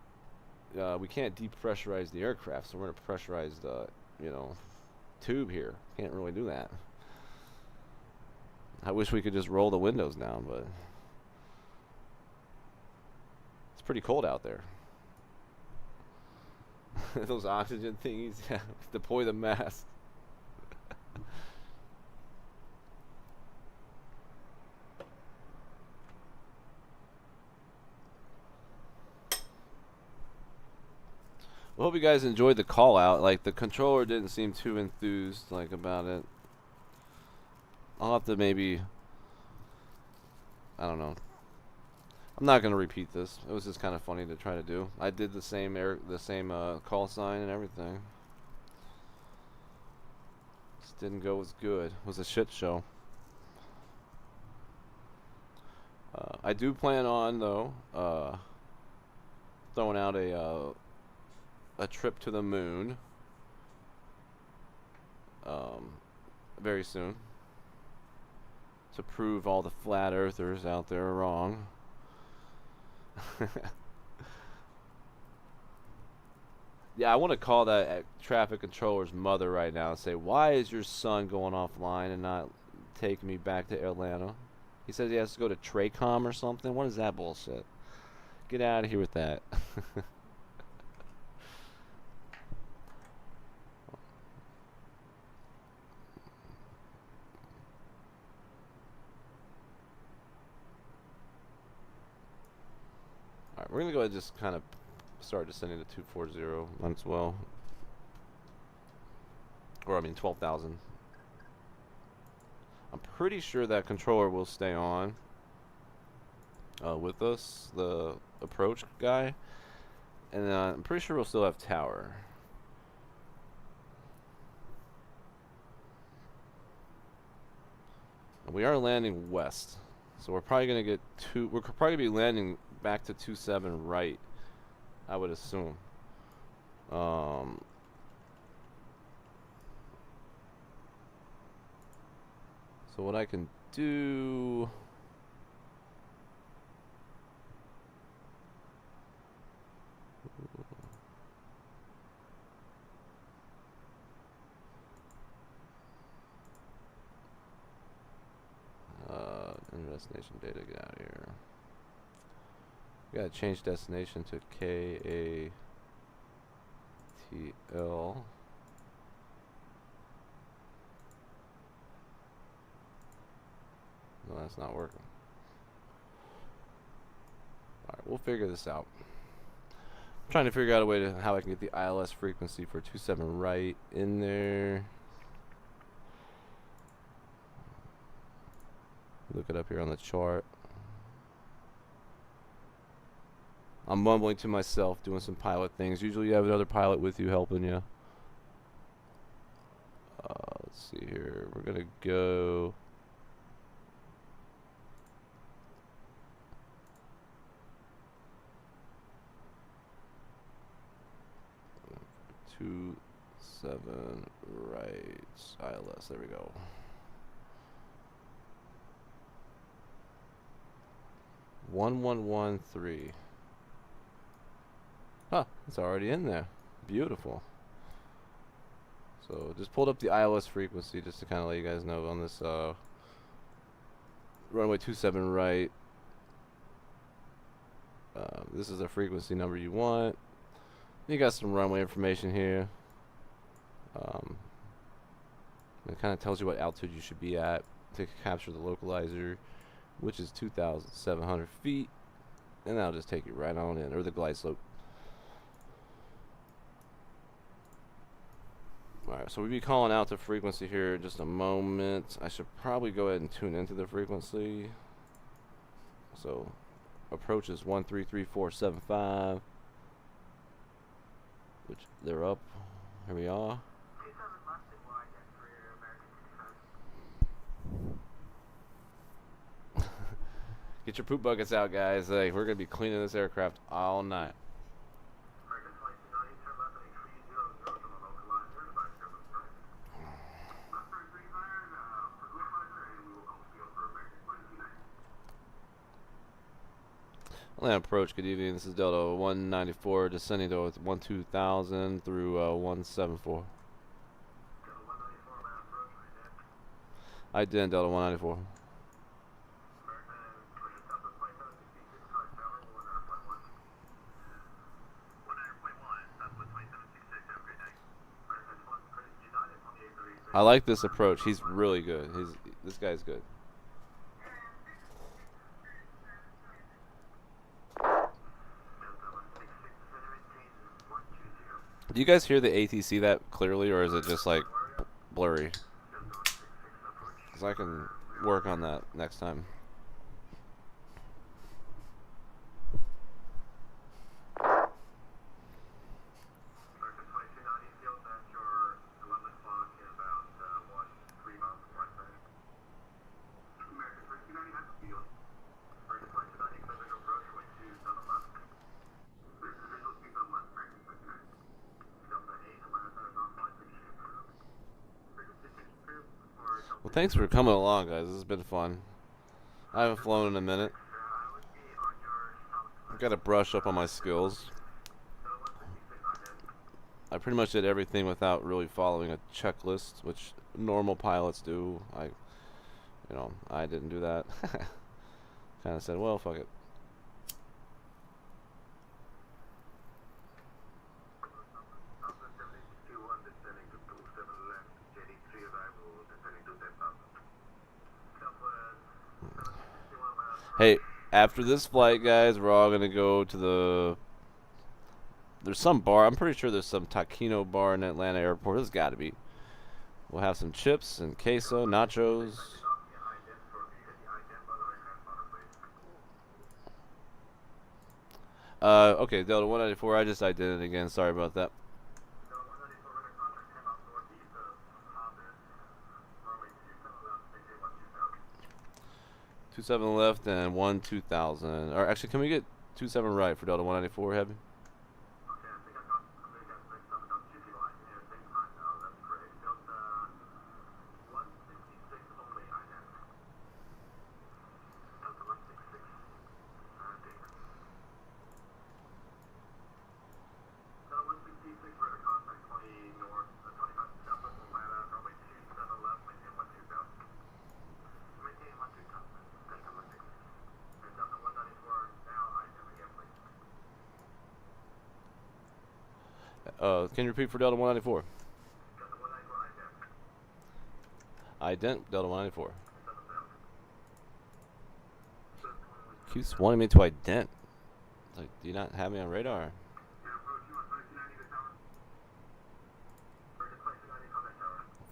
We can't depressurize the aircraft, so we're in a pressurized, you know, tube here. Can't really do that. I wish we could just roll the windows down, but it's pretty cold out there. Those oxygen thingies, yeah. Deploy the mask. I hope you guys enjoyed the call out. Like the controller didn't seem too enthused like about it. I'll have to maybe, I don't know. I'm not gonna repeat this. It was just kind of funny to try to do. I did the same call sign and everything. Just didn't go as good. It was a shit show. I do plan on though throwing out a trip to the moon very soon to prove all the flat earthers out there are wrong. Yeah, I want to call that traffic controller's mother right now and say, why is your son going offline and not taking me back to Atlanta? He says he has to go to Tracom or something. What is that bullshit? Get out of here with that. Alright, we're going to go ahead and just kind of start descending to 240. Might as well. Or, I mean, 12,000. I'm pretty sure that controller will stay on with us, the approach guy. And I'm pretty sure we'll still have tower. And we are landing west. So we're probably going to get we're probably going to be landing back to 27 right, I would assume. So what I can do, destination data, get out of here. We gotta change destination to KATL. No, that's not working. Alright, we'll figure this out. I'm trying to figure out a way to how I can get the ILS frequency for 27 right in there. Look it up here on the chart. I'm mumbling to myself, doing some pilot things. Usually you have another pilot with you helping you. Let's see here. We're gonna go. Two, 7 right, ILS. There we go. One, 1, 1, 3. Huh, it's already in there. Beautiful. So just pulled up the ILS frequency just to kind of let you guys know on this runway 27 right. This is the frequency number you want. You got some runway information here. It kind of tells you what altitude you should be at to capture the localizer, which is 2,700 feet, and that'll just take you right on in, or the glide slope. Alright, so we'll be calling out the frequency here in just a moment. I should probably go ahead and tune into the frequency. So, approach is 133475, which they're up. Here we are. Get your poop buckets out, guys. Like, we're gonna be cleaning this aircraft all night. Land approach, good evening. This is Delta 194 descending to 12,000 through 174. I did Delta 194. I like this approach. He's really good. This guy's good. Do you guys hear the ATC that clearly, or is it just like blurry? Because I can work on that next time. Well, thanks for coming along, guys. This has been fun. I haven't flown in a minute. I've got to brush up on my skills. I pretty much did everything without really following a checklist, which normal pilots do. I didn't do that. Kind of said, well, fuck it. Hey, after this flight, guys, we're all going to go to there's some bar. I'm pretty sure there's some taquino bar in Atlanta airport. There's got to be. We'll have some chips and queso, nachos. Okay, Delta 194, I just did it again. Sorry about that. 27 left and 2000. Or actually, can we get 27 right for Delta 194, Heavy? Can you repeat for Delta 194? Ident Delta 194. Keeps wanting me to ident. It's like, do you not have me on radar?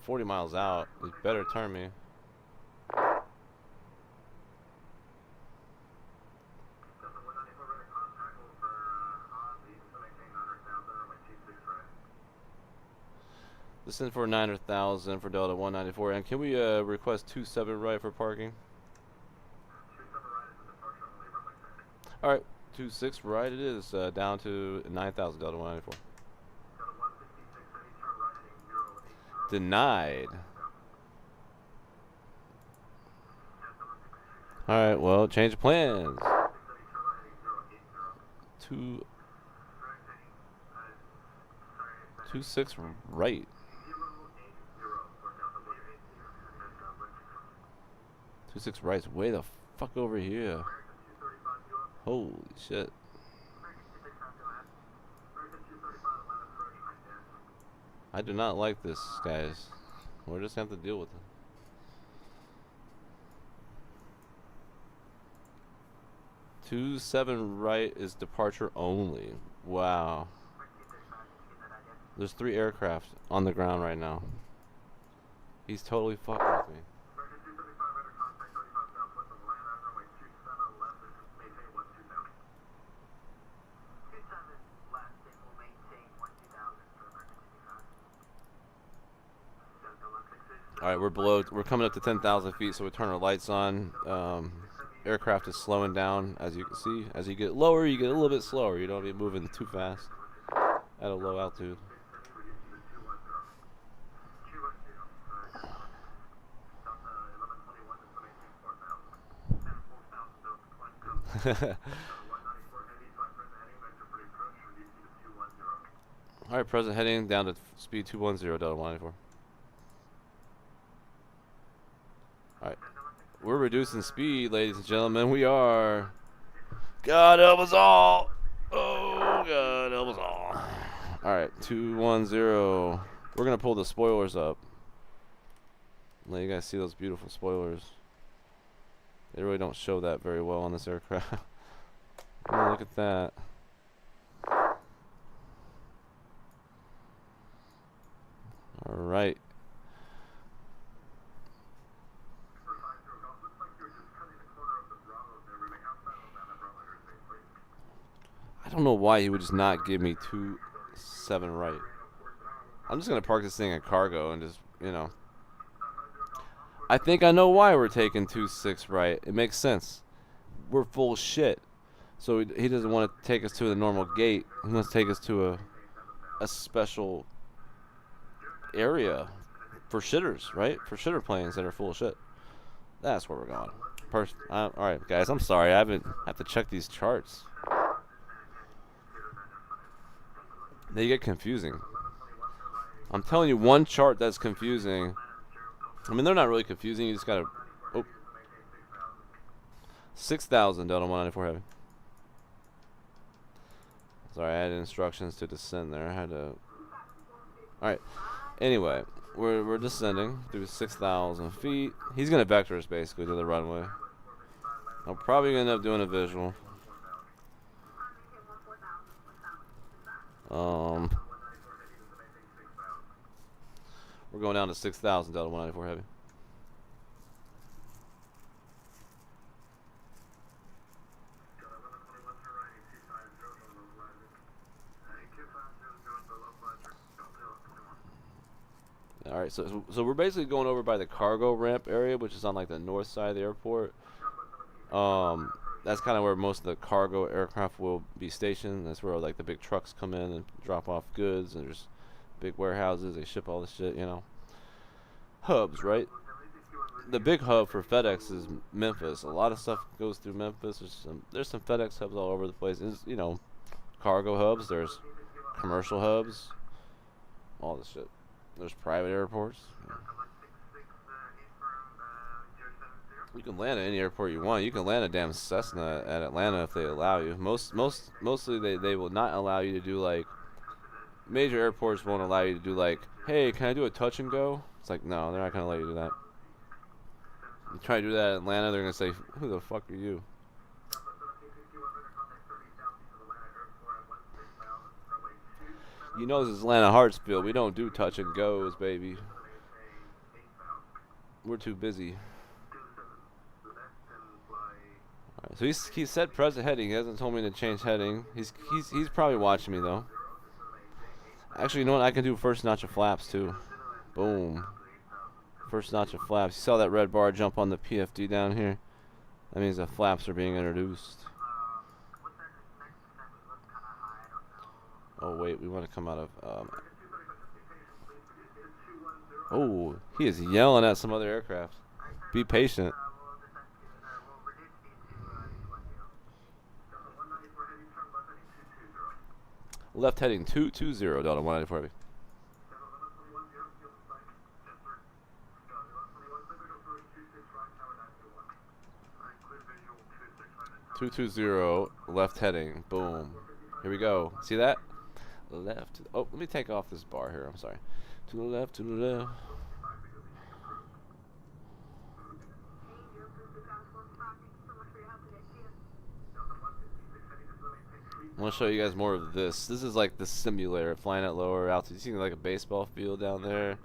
40 miles out. You better turn me. Descend for 900,000 for Delta 194. And can we request 27 right for parking?
27 right is the departure only runway 6.
All right, 26 right it is. Down to 9,000 Delta 194.
Delta 166, any turn right heading 080.
Denied. All right, well, change of plans. Two, 26 right. 26 right's way the fuck over here. Holy shit. I do not like this, guys. We're just gonna have to deal with it. Two 7 right is departure only. Wow. There's 3 aircraft on the ground right now. He's totally fucking with me. Alright, we're coming up to 10,000 feet, so we turn our lights on. Aircraft is slowing down, as you can see. As you get lower, you get a little bit slower. You don't be moving too fast at a low altitude. Alright, present heading down to speed 210, Delta 194. Alright. We're reducing speed, ladies and gentlemen. We are. God help us all. Oh, God help us all. Alright, 210. We're going to pull the spoilers up. Let you guys see those beautiful spoilers. They really don't show that very well on this aircraft. Oh, look at that. Alright. I don't know why he would just not give me 27 right. I'm just going to park this thing in cargo and just, you know. I think I know why we're taking 26 right. It makes sense. We're full of shit. So he doesn't want to take us to the normal gate. He wants to take us to a special area for shitters, right? For shitter planes that are full of shit. That's where we're going. Alright, guys, I'm sorry. I have to check these charts. They get confusing. I'm telling you, one chart that's confusing. I mean, they're not really confusing. You just gotta. Oh. 6,000 Delta 194 heavy. Sorry, I had instructions to descend there. I had to. Alright. Anyway, we're descending through 6,000 feet. He's gonna vector us basically to the runway. I'm probably gonna end up doing a visual. We're going down to 6,000 Delta 194 heavy. Alright, so we're basically going over by the cargo ramp area, which is on like the north side of the airport. That's kind of where most of the cargo aircraft will be stationed. That's where like the big trucks come in and drop off goods, and there's big warehouses. They ship all the shit, you know. Hubs, right? The big hub for FedEx is Memphis. A lot of stuff goes through Memphis. There's some FedEx hubs all over the place. There's, you know, cargo hubs. There's commercial hubs. All this shit. There's private airports. You can land at any airport you want. You can land a damn Cessna at Atlanta if they allow you. Mostly they will not allow you to do like. Major airports won't allow you to do like, hey, can I do a touch and go? It's like, no, they're not gonna let you do that. You try to do that at Atlanta, they're gonna say, who the fuck are you? You know this is Atlanta Hartsfield. We don't do touch and goes, baby. We're too busy. Alright, so he said present heading. He hasn't told me to change heading. He's probably watching me though. Actually, you know what? I can do first notch of flaps too. Boom. First notch of flaps. You saw that red bar jump on the PFD down here? That means the flaps are being introduced. Oh wait, we want to come out of oh, he is yelling at some other aircraft. Be patient. Left heading 220, Delta 194 Heavy. Two two zero, left heading. Boom. Here we go. See that? Left. Oh, let me take off this bar here. I'm sorry. To the left, to the left. I want to show you guys more of this. This is like the simulator, flying at lower altitude. You see like a baseball field down there.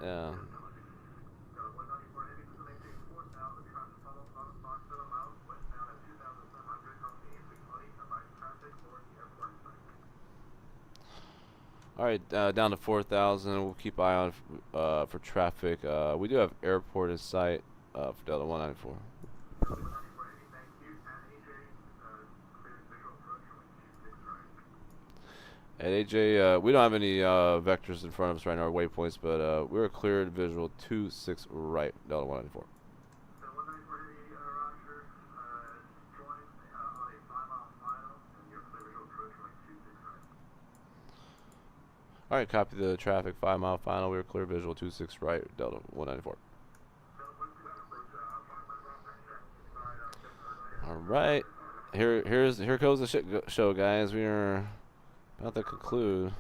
Yeah. All right, down to 4,000. We'll keep eye on for traffic. We do have airport in sight for Delta 194. At AJ, we don't have any vectors in front of us right now, or waypoints, but we're cleared visual 26 right, Delta 194. All right, copy the traffic 5 mile final. We're clear visual 26 right, Delta 194. All right, here goes the shit show, guys. We are about to conclude.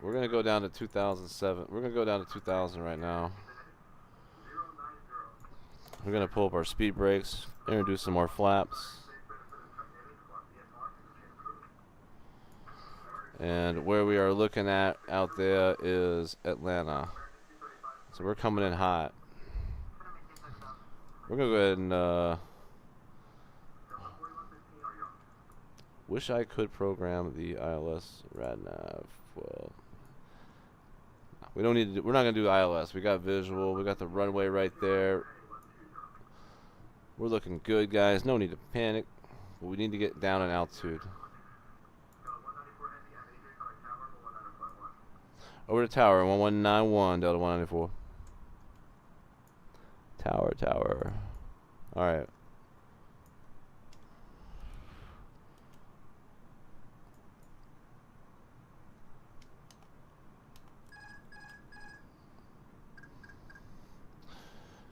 We're gonna go down to 2007. We're gonna go down to 2000 right now. We're gonna pull up our speed brakes, introduce some more flaps. And where we are looking at out there is Atlanta. So we're coming in hot. We're going to go ahead and wish I could program the ILS RadNav. Well, we don't need to we're not going to do ILS. We got visual. We got the runway right there. We're looking good, guys. No need to panic. But we need to get down in altitude. Over to tower, 1191, Delta 194. Tower. Alright.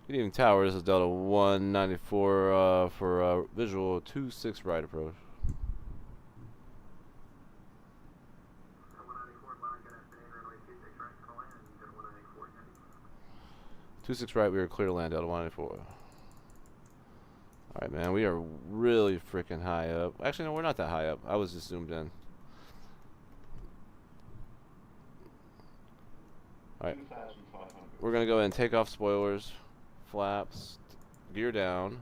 Good evening, tower. This is Delta 194 for visual 26 right approach. 26 right, we are clear to land, Delta 194. Alright, man, we are really freaking high up. Actually, no, we're not that high up. I was just zoomed in. Alright. We're going to go ahead and take off spoilers, flaps, gear down,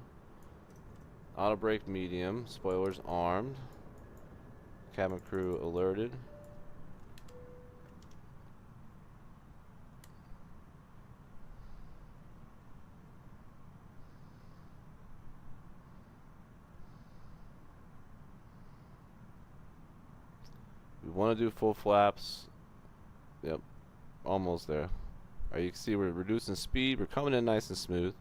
auto brake medium, spoilers armed, cabin crew alerted. We want to do full flaps. Yep, almost there. Alright, you can see we're reducing speed. We're coming in nice and smooth.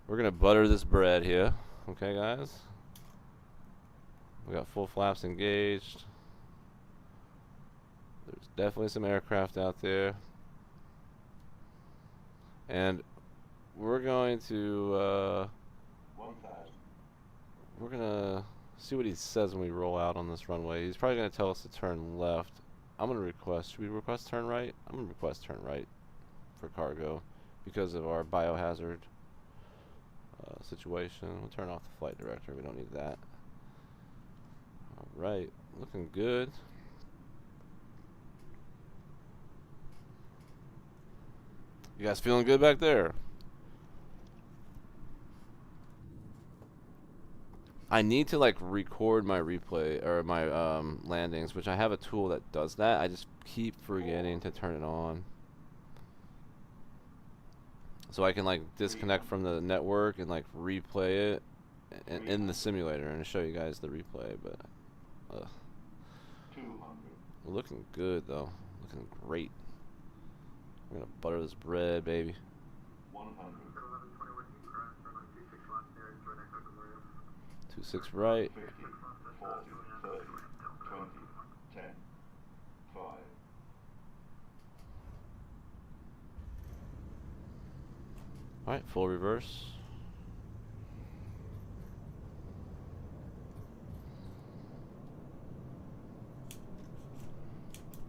We're gonna butter this bread here. Okay, guys. We got full flaps engaged. There's definitely some aircraft out there, and we're going to we're gonna see what he says when we roll out on this runway. He's probably going to tell us to turn left. I'm going to request, should we request turn right? I'm going to request turn right for cargo because of our biohazard situation. We'll turn off the flight director. We don't need that. Alright, looking good. You guys feeling good back there? I need to like record my replay or my landings, which I have a tool that does that. I just keep forgetting to turn it on. So I can like disconnect from the network and like replay it in the simulator and show you guys the replay. But we're looking good though, looking great. We're gonna butter this bread, baby. 26 right.
50, 40, 30, 20, 10, 5.
Alright, full reverse.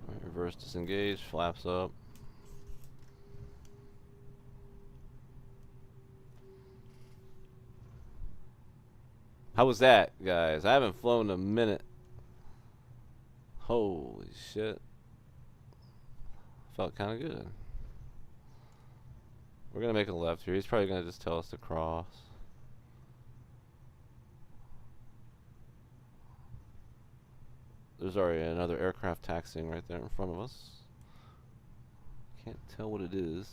Alright, reverse disengage, flaps up. How was that, guys? I haven't flown in a minute. Holy shit. Felt kind of good. We're going to make a left here. He's probably going to just tell us to cross. There's already another aircraft taxiing right there in front of us. Can't tell what it is.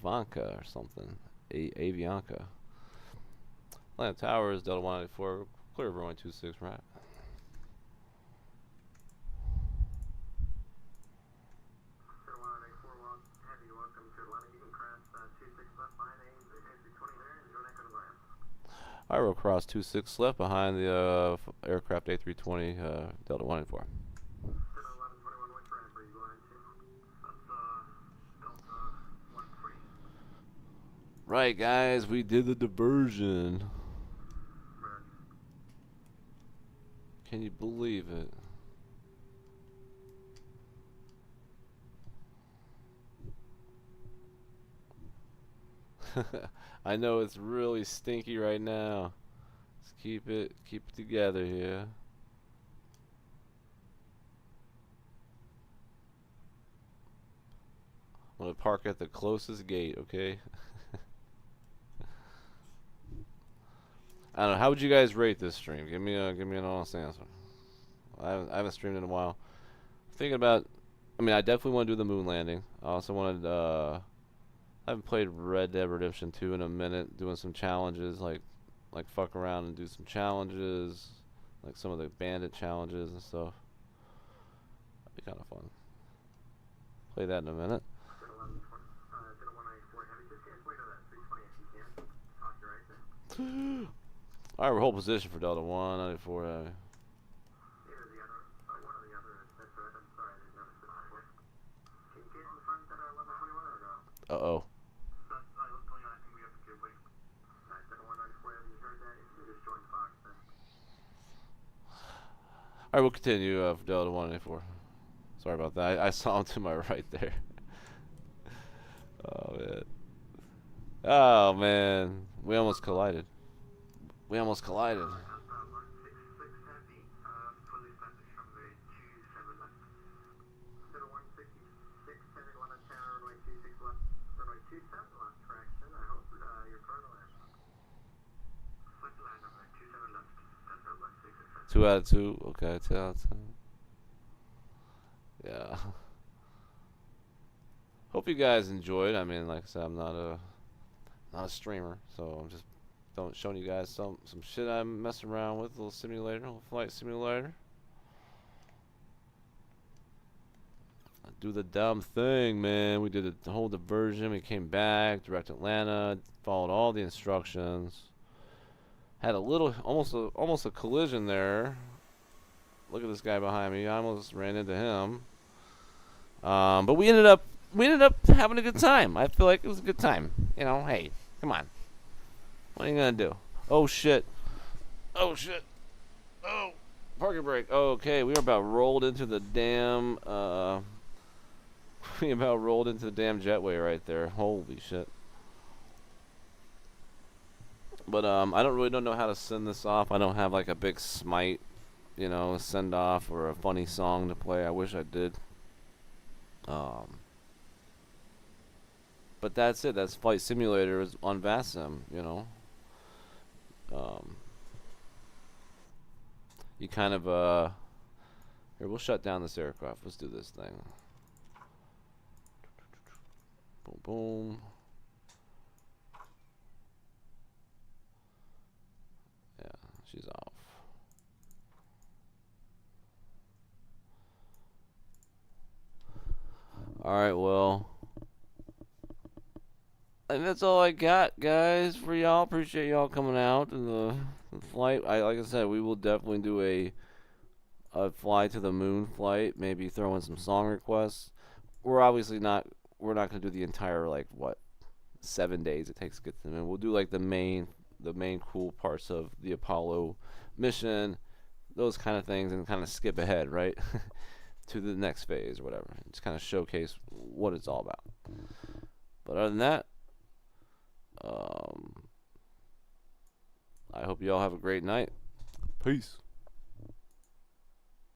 Ivanka or something. Avianca. Atlanta Towers, Delta 194, clear of runway 26 right.
Delta 194, heavy, welcome to Atlanta. You can cross 26 left behind A320 there and join Echo to land.
Alright, we'll cross 26 left behind the aircraft A320 Delta 194. Right, guys, we did the diversion. Can you believe it? I know it's really stinky right now. Let's keep it together here. I'm gonna park at the closest gate, okay? I don't know. How would you guys rate this stream? Give me an honest answer. I haven't streamed in a while. Thinking about. I mean, I definitely want to do the moon landing. I also wanted. I haven't played Red Dead Redemption 2 in a minute. Doing some challenges, like fuck around and do some challenges, like some of the bandit challenges and stuff. That'd be kind of fun. Play that in a minute. Alright, we're hold position for Delta 194.
Either the other, one or the other. That's right. I'm sorry, I didn't notice it before. Can you get in front at 1121 or no?
Uh-oh.
That's 1121. I think we have to give way. Delta 194, have you heard that? If you just join Fox then.
Alright, we'll continue for Delta 194. Sorry about that. I saw him to my right there. Oh, man. Oh, man. We almost collided. We almost collided.
166 heavy, fully message from the 27 left. Delta 166 heavy, 1 on 10, runway 26 left, runway 27 left, correction. I hope you're further land. Flight to land, runway 27 left, Delta 166.
2 out of 2. Okay, 2 out of 10. Yeah. Hope you guys enjoyed. I mean, like I said, I'm not a streamer, so I'm just showing you guys some shit I'm messing around with, a little simulator, a little flight simulator. I do the dumb thing, man. We did the whole diversion. We came back, direct Atlanta, followed all the instructions. Had a little, almost a collision there. Look at this guy behind me. I almost ran into him. But we ended up having a good time. I feel like it was a good time. You know, hey, come on. What are you gonna do? Oh shit. Oh shit. Oh, parking brake. Okay, we were about rolled into the damn jetway right there. Holy shit. But I don't know how to send this off. I don't have like a big smite, you know, send off or a funny song to play. I wish I did. But that's it. That's Flight Simulator on VATSIM, you know. You kind of, here, we'll shut down this aircraft. Let's do this thing. Boom, boom. Yeah, she's off. Alright, well, and that's all I got, guys, for y'all. Appreciate y'all coming out to the flight. Like I said, we will definitely do a fly to the moon flight. Maybe throw in some song requests. We're obviously not. We're not gonna do the entire, like, what, 7 days it takes to get to the moon. We'll do like the main cool parts of the Apollo mission, those kind of things, and kind of skip ahead, right, to the next phase or whatever. Just kind of showcase what it's all about. But other than that, I hope you all have a great night. Peace.